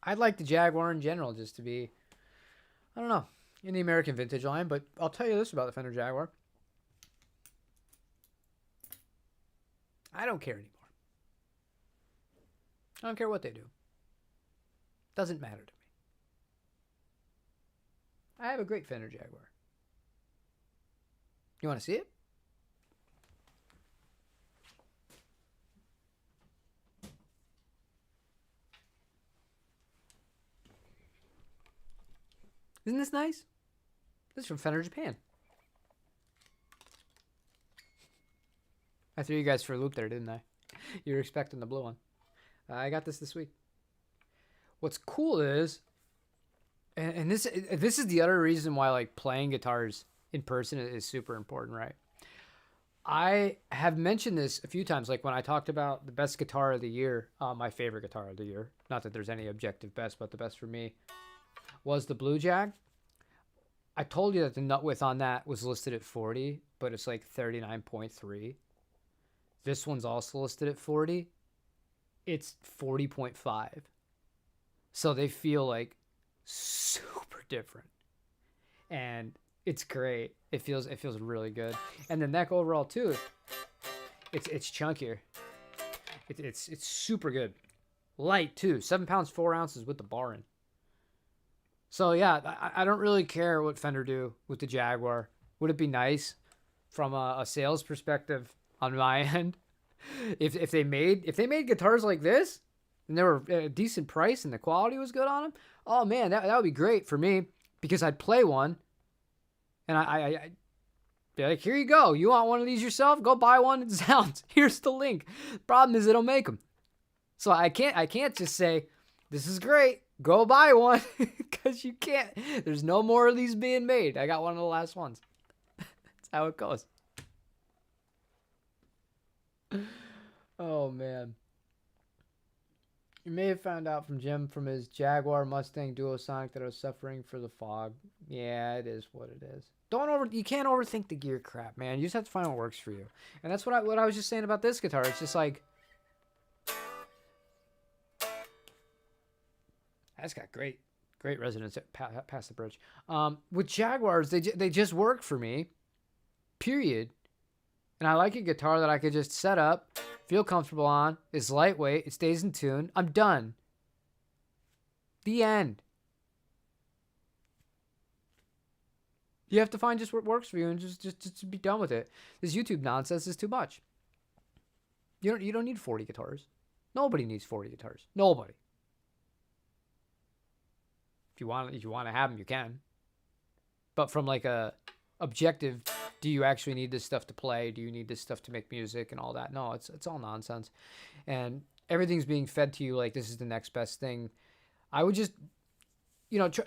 I'd like the Jaguar in general just to be, I don't know, in the American vintage line, but I'll tell you this about the Fender Jaguar. I don't care anymore. I don't care what they do. Doesn't matter to me. I have a great Fender Jaguar. You want to see it? Isn't this nice? This is from Fender Japan. I threw you guys for a loop there, didn't I? You were expecting the blue one. I got this week. What's cool is, and this is the other reason why like playing guitars in person is super important, right? I have mentioned this a few times, like when I talked about the best guitar of the year, my favorite guitar of the year. Not that there's any objective best, but the best for me was the Blue Jag. I told you that the nut width on that was listed at 40, but it's like 39.3. This one's also listed at 40. It's 40.5. So they feel like super different. And it's great. It feels really good. And the neck overall too, it's chunkier. It's super good. Light too. 7 pounds 4 ounces with the bar in. So yeah, I don't really care what Fender do with the Jaguar. Would it be nice from a sales perspective on my end if they made guitars like this and they were at a decent price and the quality was good on them? Oh man, that would be great for me because I'd play one and I'd be like, here you go. You want one of these yourself? Go buy one. It sounds. Here's the link. Problem is they don't make them. So I can't just say, this is great. Go buy one because you can't. There's no more of these being made. I got one of the last ones. That's how it goes. Oh, man. You may have found out from Jim from his Jaguar Mustang Duosonic that I was suffering for the fog. Yeah, it is what it is. You can't overthink the gear crap, man. You just have to find what works for you. And that's what I was just saying about this guitar. It's just like, that's got great resonance past the bridge. With Jaguars, they just work for me. Period. And I like a guitar that I could just set up, feel comfortable on, is lightweight, it stays in tune. I'm done. The end. You have to find just what works for you and just be done with it. This YouTube nonsense is too much. You don't need 40 guitars. Nobody needs 40 guitars. Nobody. If you want to have them, you can. But from like a objective, do you actually need this stuff to play? Do you need this stuff to make music and all that? No, it's all nonsense. And everything's being fed to you like this is the next best thing. I would just,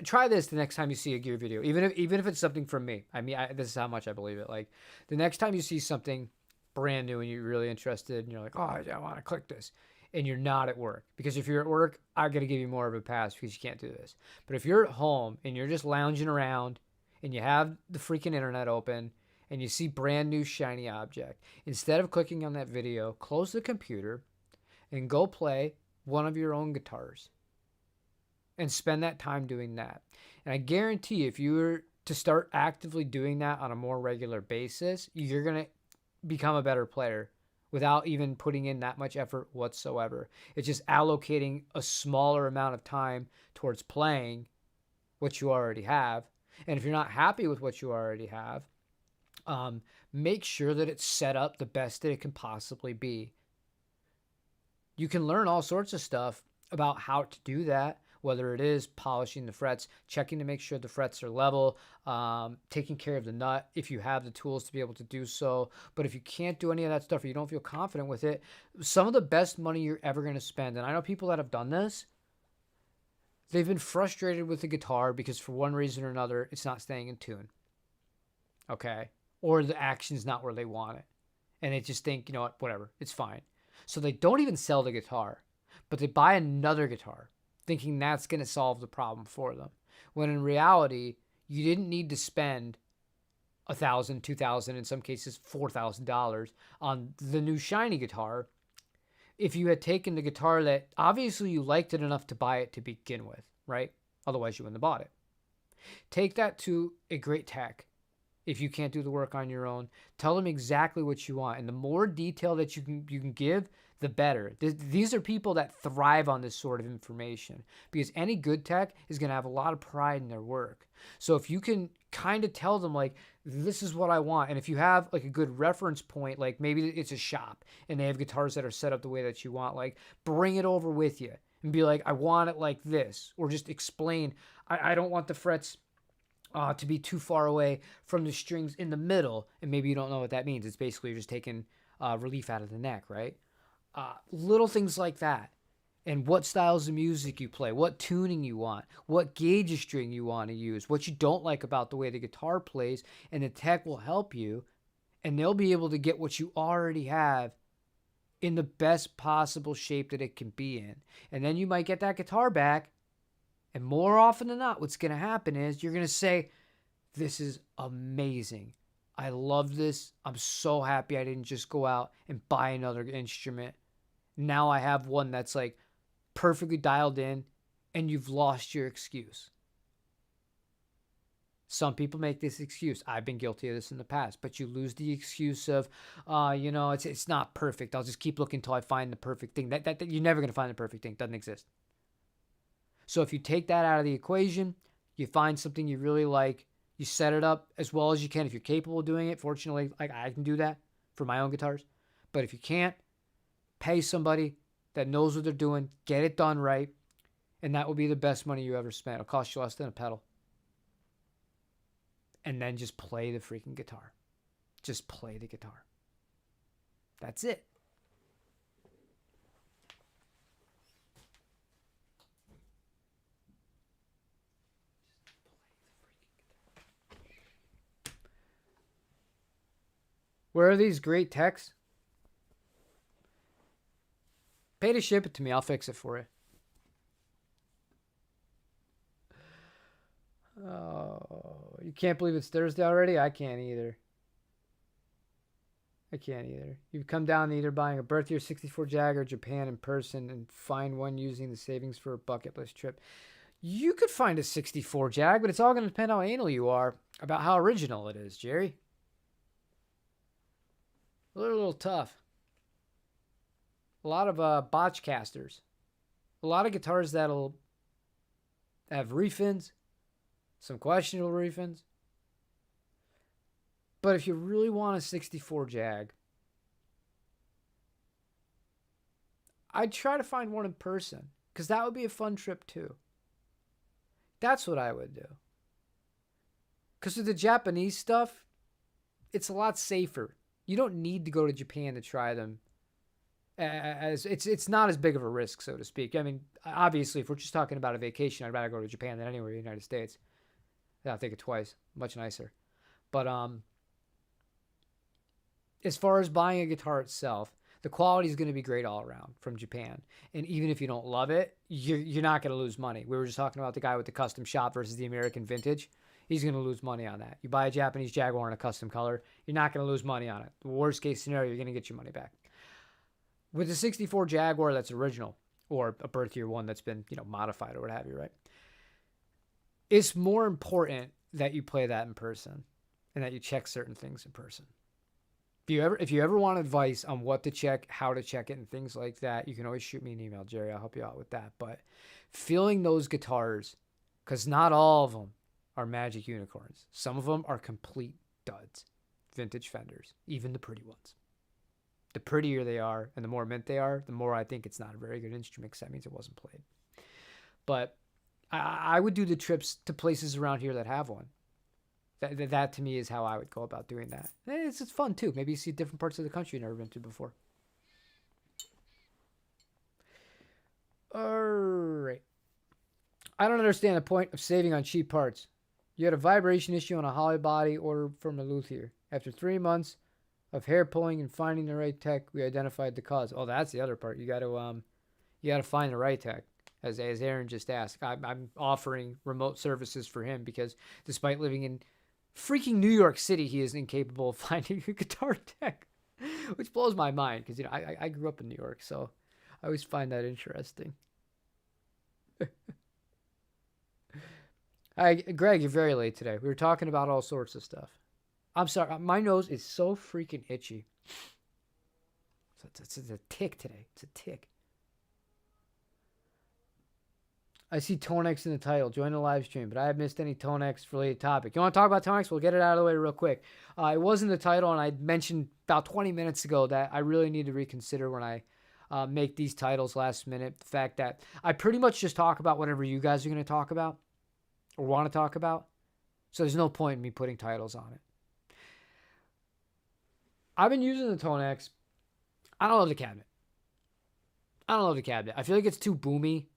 try this the next time you see a gear video, even if it's something from me. I mean, this is how much I believe it. Like the next time you see something brand new and you're really interested and you're like, oh, I want to click this. And you're not at work. Because if you're at work, I got to give you more of a pass because you can't do this. But if you're at home and you're just lounging around and you have the freaking internet open and you see brand new shiny object, instead of clicking on that video, close the computer and go play one of your own guitars and spend that time doing that. And I guarantee if you were to start actively doing that on a more regular basis, you're going to become a better player without even putting in that much effort whatsoever. It's just allocating a smaller amount of time towards playing what you already have. And if you're not happy with what you already have, make sure that it's set up the best that it can possibly be. You can learn all sorts of stuff about how to do that, whether it is polishing the frets, checking to make sure the frets are level, taking care of the nut if you have the tools to be able to do so. But if you can't do any of that stuff or you don't feel confident with it, some of the best money you're ever going to spend, and I know people that have done this, they've been frustrated with the guitar because for one reason or another, it's not staying in tune. Okay? Or the action's not where they want it. And they just think, whatever, it's fine. So they don't even sell the guitar, but they buy another guitar, thinking that's going to solve the problem for them. When in reality, you didn't need to spend $1,000, $2,000, in some cases $4,000 on the new shiny guitar if you had taken the guitar that obviously you liked it enough to buy it to begin with, right? Otherwise you wouldn't have bought it. Take that to a great tech. If you can't do the work on your own, tell them exactly what you want. And the more detail that you can give, the better. These are people that thrive on this sort of information because any good tech is going to have a lot of pride in their work. So if you can kind of tell them like, this is what I want. And if you have like a good reference point, like maybe it's a shop and they have guitars that are set up the way that you want, like bring it over with you and be like, I want it like this, or just explain, I don't want the frets to be too far away from the strings in the middle. And maybe you don't know what that means. It's basically you're just taking relief out of the neck, right? Little things like that. And what styles of music you play, what tuning you want, what gauge of string you want to use, what you don't like about the way the guitar plays, and the tech will help you, and they'll be able to get what you already have in the best possible shape that it can be in. And then you might get that guitar back, and more often than not, what's going to happen is you're going to say, this is amazing. I love this. I'm so happy I didn't just go out and buy another instrument. Now I have one that's like perfectly dialed in, and you've lost your excuse. Some people make this excuse. I've been guilty of this in the past, but you lose the excuse of, it's not perfect. I'll just keep looking until I find the perfect thing. That you're never going to find the perfect thing. It doesn't exist. So if you take that out of the equation, you find something you really like, you set it up as well as you can. If you're capable of doing it, fortunately, like I can do that for my own guitars. But if you can't, pay somebody that knows what they're doing, get it done right, and that will be the best money you ever spent. It'll cost you less than a pedal. And then just play the freaking guitar. Just play the guitar. That's it. Where are these great techs? Pay to ship it to me. I'll fix it for you. You can't believe it's Thursday already? I can't either. You've come down to either buying a birth year 64 Jag or Japan in person and find one using the savings for a bucket list trip. You could find a 64 Jag, but it's all going to depend how anal you are about how original it is, Jerry. A little tough. A lot of botch casters. A lot of guitars that'll have refins. Some questionable refins. But if you really want a 64 Jag, I'd try to find one in person, because that would be a fun trip too. That's what I would do. Because with the Japanese stuff, it's a lot safer. You don't need to go to Japan to try them. As it's not as big of a risk, so to speak. I mean, obviously, if we're just talking about a vacation, I'd rather go to Japan than anywhere in the United States. I'll think it twice. Much nicer. But as far as buying a guitar itself, the quality is going to be great all around from Japan. And even if you don't love it, you're not going to lose money. We were just talking about the guy with the custom shop versus the American vintage. He's going to lose money on that. You buy a Japanese Jaguar in a custom color, you're not going to lose money on it. The worst case scenario, you're going to get your money back. With the 64 Jaguar that's original, or a birth year one that's been, modified or what have you, right? It's more important that you play that in person and that you check certain things in person. If you ever want advice on what to check, how to check it, and things like that, you can always shoot me an email, Jerry. I'll help you out with that. But feeling those guitars, because not all of them are magic unicorns. Some of them are complete duds. Vintage Fenders, even the pretty ones. The prettier they are and the more mint they are, the more I think it's not a very good instrument, because that means it wasn't played. But I would do the trips to places around here that have one. That to me is how I would go about doing that. It's fun too. Maybe you see different parts of the country you've never been to before. All right. I don't understand the point of saving on cheap parts. You had a vibration issue on a holly body order from a luthier. After 3 months of hair pulling and finding the right tech, we identified the cause. Oh, that's the other part. You got to find the right tech. As Aaron just asked, I'm offering remote services for him because despite living in freaking New York City, he is incapable of finding a guitar tech, which blows my mind because I grew up in New York, so I always find that interesting. Hi, Greg, you're very late today. We were talking about all sorts of stuff. I'm sorry, my nose is so freaking itchy. It's a tick today. It's a tick. I see Tonex in the title. Join the live stream, but I haven't missed any Tonex related topic. You want to talk about Tonex? We'll get it out of the way real quick. It was in the title, and I mentioned about 20 minutes ago that I really need to reconsider when I make these titles last minute. The fact that I pretty much just talk about whatever you guys are going to talk about or want to talk about. So there's no point in me putting titles on it. I've been using the Tonex. I don't love the cabinet. I feel like it's too boomy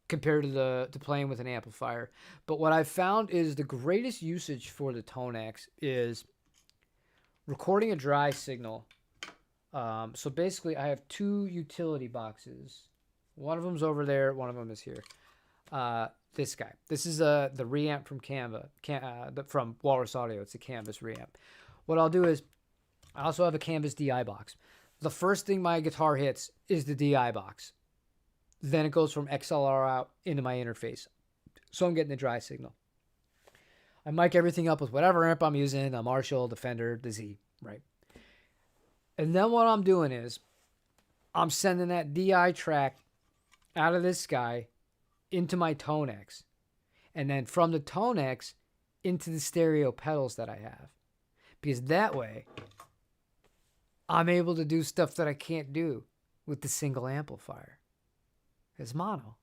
compared to playing with an amplifier. But what I've found is the greatest usage for the Tonex is recording a dry signal. So basically I have two utility boxes. One of them's over there. One of them is here. This guy. This is the reamp from from Walrus Audio. It's a Canvas reamp. What I'll do is I also have a Canvas DI box. The first thing my guitar hits is the DI box. Then it goes from XLR out into my interface. So I'm getting the dry signal. I mic everything up with whatever amp I'm using, the Marshall, the Fender, the Z, right? And then what I'm doing is I'm sending that DI track out of this guy into my Tonex. And then from the Tonex into the stereo pedals that I have. Because that way, I'm able to do stuff that I can't do with the single amplifier. It's mono.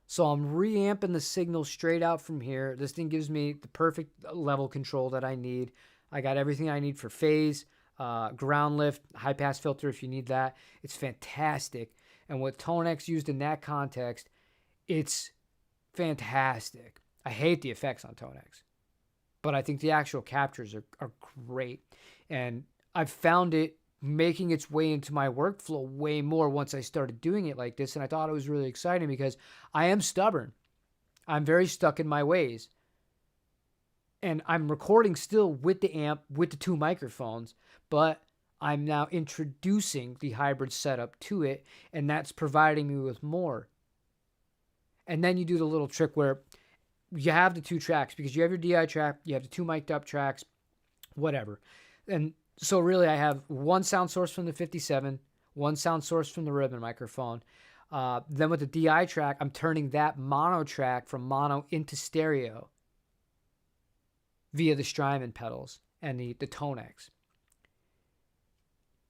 So I'm reamping the signal straight out from here. This thing gives me the perfect level control that I need. I got everything I need for phase, ground lift, high pass filter if you need that. It's fantastic. And with Tonex used in that context, it's fantastic. I hate the effects on Tonex, but I think the actual captures are great. And I've found it making its way into my workflow way more once I started doing it like this. And I thought it was really exciting because I am stubborn. I'm very stuck in my ways. And I'm recording still with the amp, with the 2 microphones, but I'm now introducing the hybrid setup to it, and that's providing me with more. And then you do the little trick where you have the 2 tracks, because you have your DI track, you have the 2 mic'd up tracks, whatever. And so really I have one sound source from the 57, one sound source from the ribbon microphone. Then with the DI track, I'm turning that mono track from mono into stereo via the Strymon pedals and the Tonex.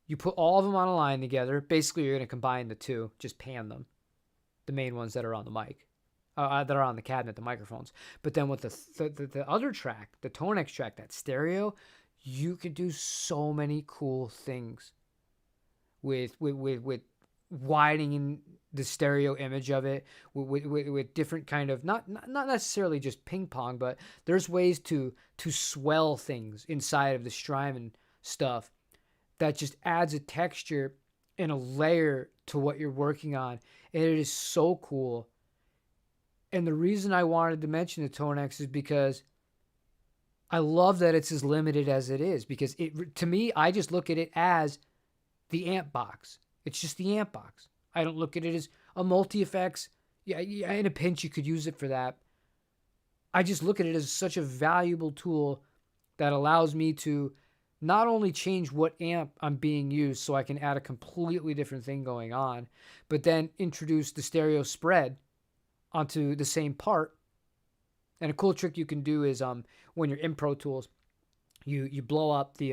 You put all of them on a line together. Basically, you're going to combine the 2, just pan them, the main ones that are on the mic, that are on the cabinet, the microphones. But then with the other track, the Tonex track, that stereo, you could do so many cool things with widening the stereo image of it, with different kind of, not necessarily just ping pong, but there's ways to swell things inside of the Strymon stuff that just adds a texture and a layer to what you're working on. And it is so cool. And the reason I wanted to mention the Tonex is because I love that it's as limited as it is, because to me, I just look at it as the amp box. It's just the amp box. I don't look at it as a multi-effects. Yeah, in a pinch, you could use it for that. I just look at it as such a valuable tool that allows me to not only change what amp I'm being used so I can add a completely different thing going on, but then introduce the stereo spread onto the same part. And a cool trick you can do is when you're in Pro Tools, you blow up the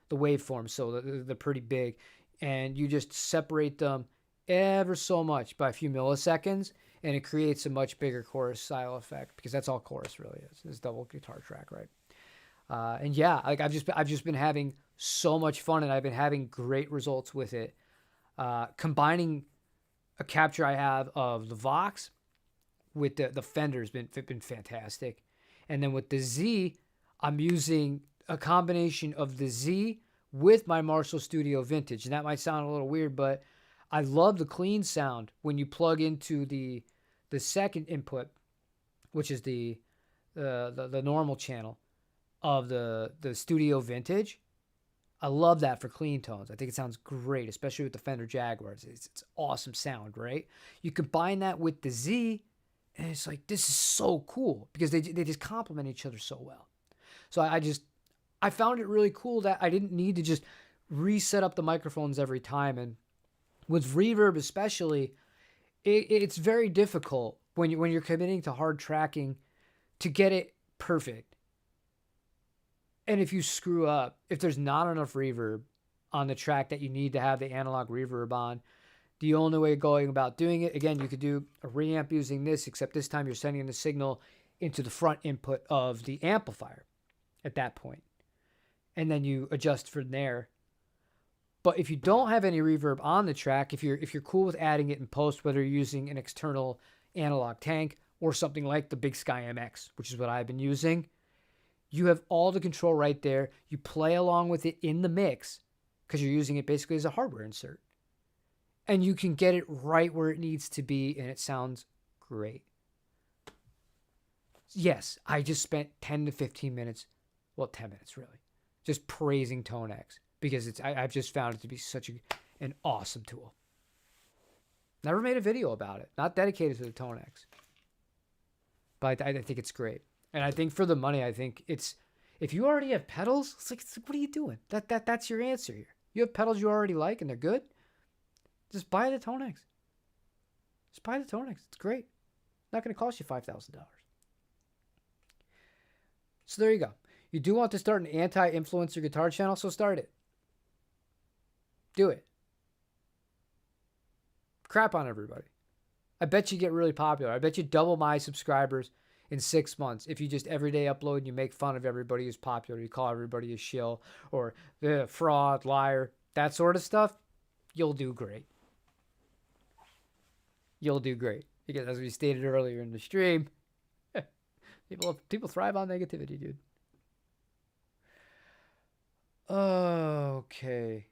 waveforms, so they're pretty big, and you just separate them ever so much by a few milliseconds, and it creates a much bigger chorus style effect, because that's all chorus really is. It's double guitar track, right? And yeah, like I've just been having so much fun, and I've been having great results with it. Combining a capture I have of the Vox with the Fender has been fantastic. And then with the Z, I'm using a combination of the Z with my Marshall Studio Vintage. And that might sound a little weird, but I love the clean sound when you plug into the second input, which is the normal channel of the Studio Vintage. I love that for clean tones. I think it sounds great, especially with the Fender Jaguars. It's awesome sound, right? You combine that with the Z, and it's like, this is so cool, because they just complement each other so well. So I found it really cool that I didn't need to just reset up the microphones every time. And with reverb especially, it's very difficult when you're committing to hard tracking to get it perfect. And if you screw up, if there's not enough reverb on the track that you need to have the analog reverb on, the only way going about doing it, again, you could do a reamp using this, except this time you're sending the signal into the front input of the amplifier at that point. And then you adjust from there. But if you don't have any reverb on the track, if you're cool with adding it in post, whether you're using an external analog tank or something like the Big Sky MX, which is what I've been using, you have all the control right there. You play along with it in the mix because you're using it basically as a hardware insert. And you can get it right where it needs to be, and it sounds great. Yes, I just spent 10 to 15 minutes, well, 10 minutes really, just praising Tonex, because I've just found it to be such an awesome tool. Never made a video about it, not dedicated to the Tonex, but I think it's great. And I think for the money, I think it's, if you already have pedals, it's like what are you doing? That's your answer here. You have pedals you already like and they're good. Just buy the Tonex. Just buy the Tonex. It's great. Not going to cost you $5,000. So there you go. You do want to start an anti-influencer guitar channel, so start it. Do it. Crap on everybody. I bet you get really popular. I bet you double my subscribers in 6 months if you just every day upload and you make fun of everybody who's popular. You call everybody a shill or fraud, liar, that sort of stuff. You'll do great. You'll do great. Because as we stated earlier in the stream, people thrive on negativity, dude. Okay.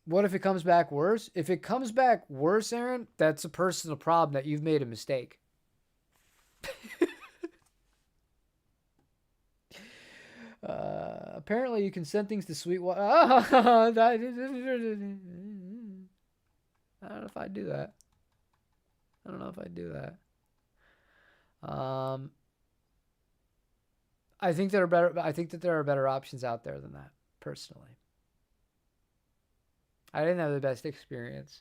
What if it comes back worse? If it comes back worse, Aaron, that's a personal problem that you've made a mistake. Apparently you can send things to Sweetwater. I don't know if I do that. I don't know if I do that. I think there are better. I think that there are better options out there than that. Personally, I didn't have the best experience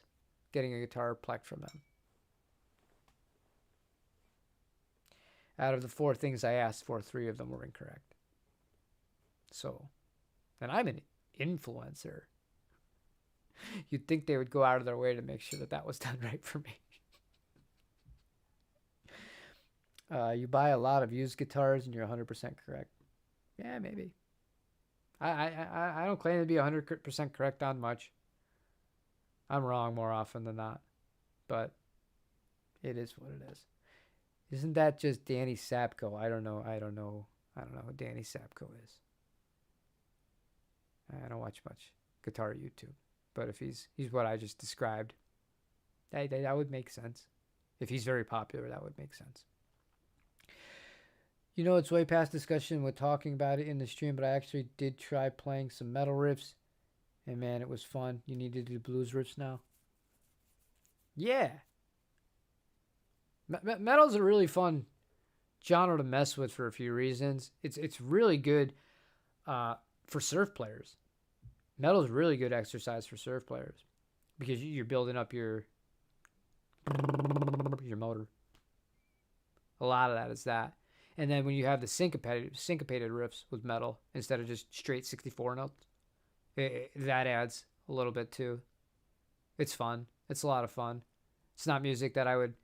getting a guitar plucked from them. Out of the 4 things I asked for, 3 of them were incorrect. So, and I'm an influencer. You'd think they would go out of their way to make sure that that was done right for me. You buy a lot of used guitars and you're 100% correct. Yeah, maybe. I don't claim to be 100% correct on much. I'm wrong more often than not. But it is what it is. Isn't that just Danny Sapko? I don't know who Danny Sapko is. I don't watch much guitar YouTube. But if he's what I just described, that would make sense. If he's very popular, that would make sense. You know, it's way past discussion with talking about it in the stream, but I actually did try playing some metal riffs. And man, it was fun. You need to do blues riffs now. Yeah. Metal's a really fun genre to mess with for a few reasons. It's really good for surf players. Metal's really good exercise for surf players because you're building up your motor. A lot of that is that. And then when you have the syncopated riffs with metal instead of just straight 64 notes, that adds a little bit too. It's fun. It's a lot of fun. It's not music that I would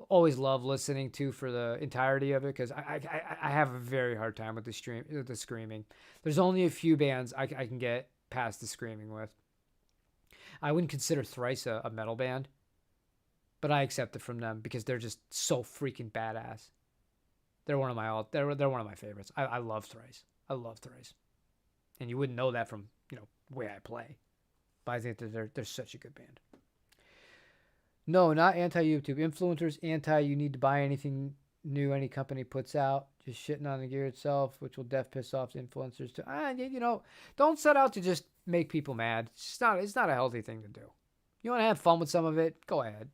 always love listening to for the entirety of it because I have a very hard time with the screaming. There's only a few bands I can get past the screaming with. I wouldn't consider Thrice a metal band, but I accept it from them because they're just so freaking badass. They're one of my favorites. I love Thrice. I love Thrice. And you wouldn't know that from, the way I play. But I think that they're such a good band. No, not anti-YouTube. Influencers, you need to buy anything new any company puts out. Just shitting on the gear itself, which will piss off the influencers too. Don't set out to just make people mad. It's not a healthy thing to do. You want to have fun with some of it, go ahead.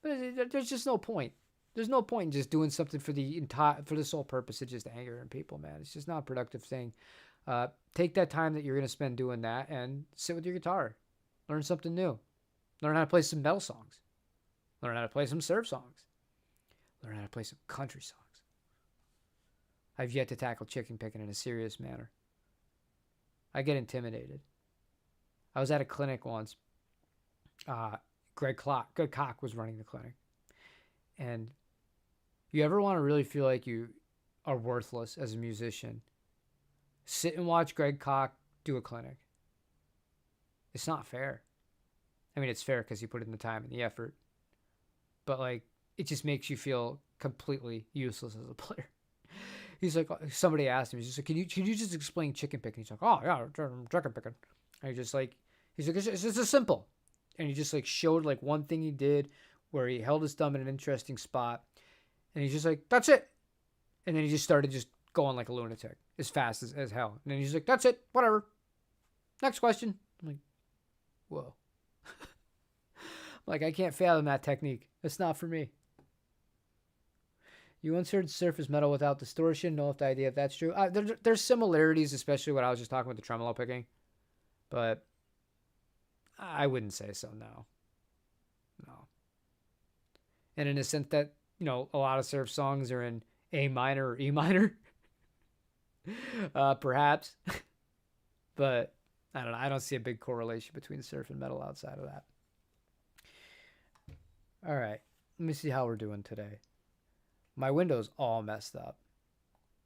But there's just no point. There's no point in just doing something for the sole purpose of just angering people, man. It's just not a productive thing. Take that time that you're going to spend doing that and sit with your guitar. Learn something new. Learn how to play some metal songs. Learn how to play some surf songs. Learn how to play some country songs. I've yet to tackle chicken picking in a serious manner. I get intimidated. I was at a clinic once. Greg Koch was running the clinic. And you ever want to really feel like you are worthless as a musician, sit and watch Greg Koch do a clinic. It's not fair. I mean, it's fair because he put in the time and the effort. But, it just makes you feel completely useless as a player. He's like, somebody asked him, he's just like, can you just explain chicken picking? He's like, oh, yeah, chicken picking. And he's like, it's just simple. And he just, showed, one thing he did where he held his thumb in an interesting spot. And he's just like, that's it. And then he just started just going like a lunatic as fast as hell. And then he's like, that's it. Whatever. Next question. I'm like, whoa. I can't fathom that technique. It's not for me. You once heard surface metal without distortion. Know if the idea if that's true. There's similarities, especially what I was just talking about the tremolo picking. But I wouldn't say so, no. And in a sense that, a lot of surf songs are in A minor or E minor. Perhaps. But I don't know. I don't see a big correlation between surf and metal outside of that. All right. Let me see how we're doing today. My window's all messed up,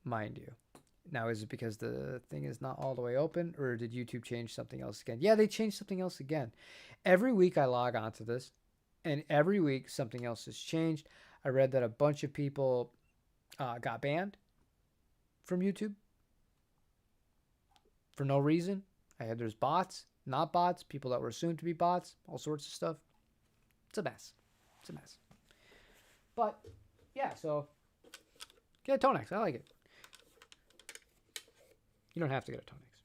mind you. Now, is it because the thing is not all the way open, or did YouTube change something else again? Yeah, they changed something else again. Every week I log onto this, and every week something else has changed. I read that a bunch of people got banned from YouTube for no reason. There's bots, not bots, people that were assumed to be bots, all sorts of stuff. It's a mess. But, yeah, so, yeah, Tonex, I like it. You don't have to go to Tonex.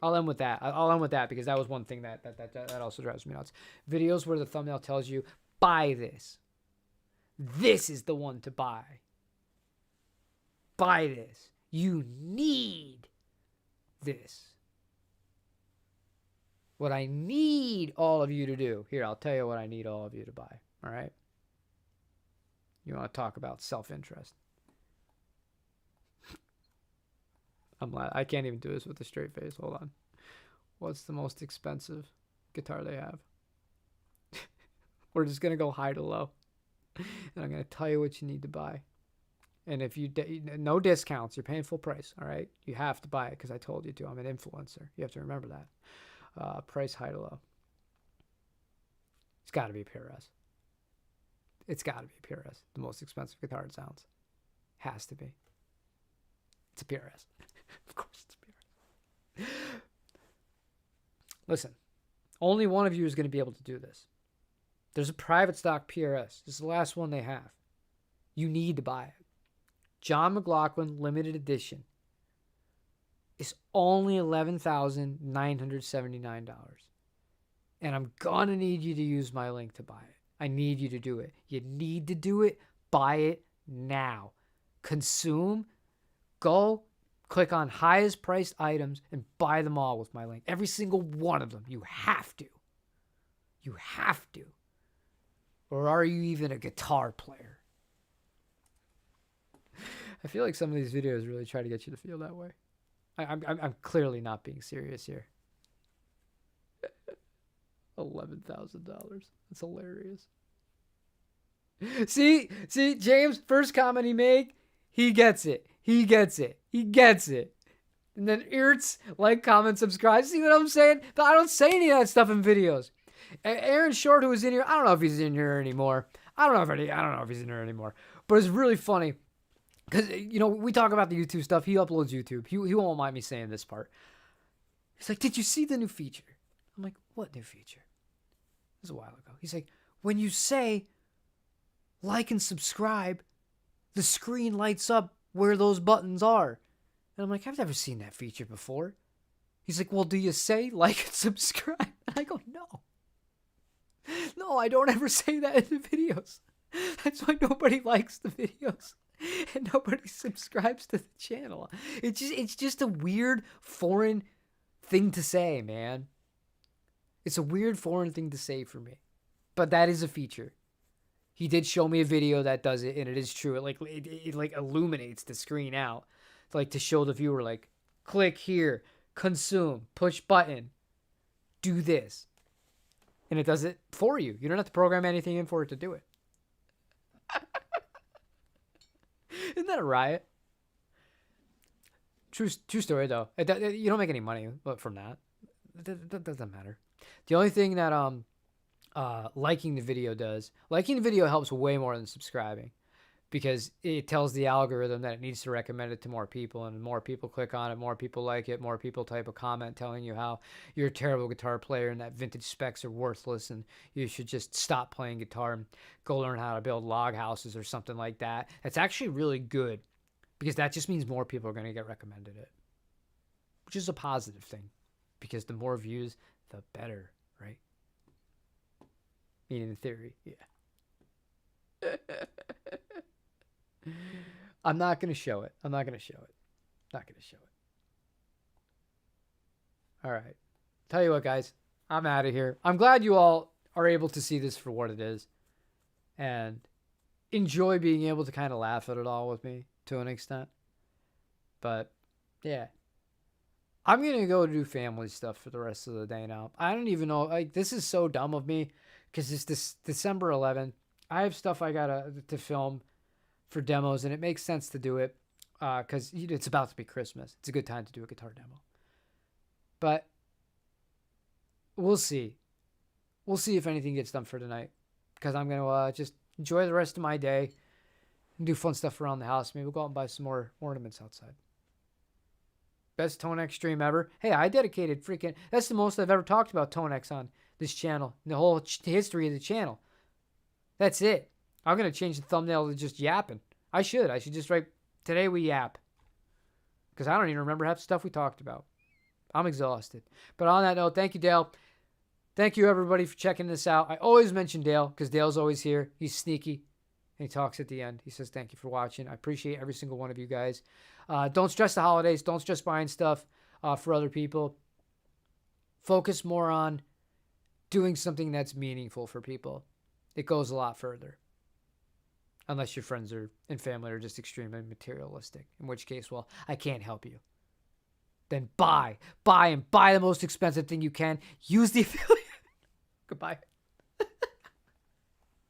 I'll end with that. I'll end with that because that was one thing that also drives me nuts. Videos where the thumbnail tells you, buy this. This is the one to buy. Buy this. You need this. What I need all of you to do. Here, I'll tell you what I need all of you to buy. All right? You want to talk about self-interest. I can't even do this with a straight face. Hold on. What's the most expensive guitar they have? We're just going to go high to low. And I'm going to tell you what you need to buy. And if you, no discounts, you're paying full price. All right. You have to buy it because I told you to. I'm an influencer. You have to remember that. Price high to low. It's got to be PRS. It's got to be PRS. The most expensive guitar it sounds. Has to be. It's a PRS. Of course it's PRS. Listen, only one of you is going to be able to do this. There's a private stock PRS. This is the last one they have. You need to buy it. John McLaughlin limited edition is only $11,979. And I'm going to need you to use my link to buy it. I need you to do it. You need to do it. Buy it now. Consume. Go. Click on highest priced items and buy them all with my link. Every single one of them. You have to. You have to. Or are you even a guitar player? I feel like some of these videos really try to get you to feel that way. I'm clearly not being serious here. $11,000. That's hilarious. See, James, first comment he made, he gets it. He gets it. He gets it. And then Ertz, like, comment, subscribe. See what I'm saying? But I don't say any of that stuff in videos. Aaron Short, who was in here, I don't know if he's in here anymore. I don't know if he's in here anymore. But it's really funny. Because, we talk about the YouTube stuff. He uploads YouTube. He won't mind me saying this part. He's like, did you see the new feature? I'm like, what new feature? This was a while ago. He's like, when you say like and subscribe, the screen lights up where those buttons are. And I'm like, I've never seen that feature before. He's like, well, do you say like and subscribe? And I go, no. No, I don't ever say that in the videos. That's why nobody likes the videos. And nobody subscribes to the channel. It's just a weird foreign thing to say, man. It's a weird foreign thing to say for me. But that is a feature. He did show me a video that does it, and it is true. It like illuminates the screen out, like to show the viewer, like, click here, consume, push button, do this, and it does it for you. You don't have to program anything in for it to do it. Isn't that a riot? True story though. You don't make any money from that. That doesn't matter. The only thing that liking the video does. Liking the video helps way more than subscribing because it tells the algorithm that it needs to recommend it to more people, and more people click on it, more people like it, more people type a comment telling you how you're a terrible guitar player and that vintage specs are worthless and you should just stop playing guitar and go learn how to build log houses or something like that. That's actually really good because that just means more people are going to get recommended it, which is a positive thing because the more views, the better, right? Meaning in theory, yeah. I'm not going to show it. Not going to show it. All right. Tell you what, guys. I'm out of here. I'm glad you all are able to see this for what it is and enjoy being able to kind of laugh at it all with me to an extent. But, yeah. I'm going to go do family stuff for the rest of the day now. I don't even know. Like, this is so dumb of me because it's this December 11th. I have stuff I got to film for demos, and it makes sense to do it because it's about to be Christmas. It's a good time to do a guitar demo. But we'll see. We'll see if anything gets done for tonight because I'm going to just enjoy the rest of my day and do fun stuff around the house. Maybe we'll go out and buy some more ornaments outside. Best Tonex stream ever. Hey, I dedicated that's the most I've ever talked about Tonex on this channel, in the whole history of the channel. That's it. I'm going to change the thumbnail to just yapping. I should just write, today we yap. because I don't even remember half the stuff we talked about. I'm exhausted. But on that note, thank you, Dale. Thank you, everybody, for checking this out. I always mention Dale because Dale's always here. He's sneaky. And he talks at the end. He says, thank you for watching. I appreciate every single one of you guys. Don't stress the holidays. Don't stress buying stuff for other people. Focus more on doing something that's meaningful for people. It goes a lot further. Unless your friends and family are just extremely materialistic. In which case, well, I can't help you. Then buy the most expensive thing you can. Use the affiliate. Goodbye.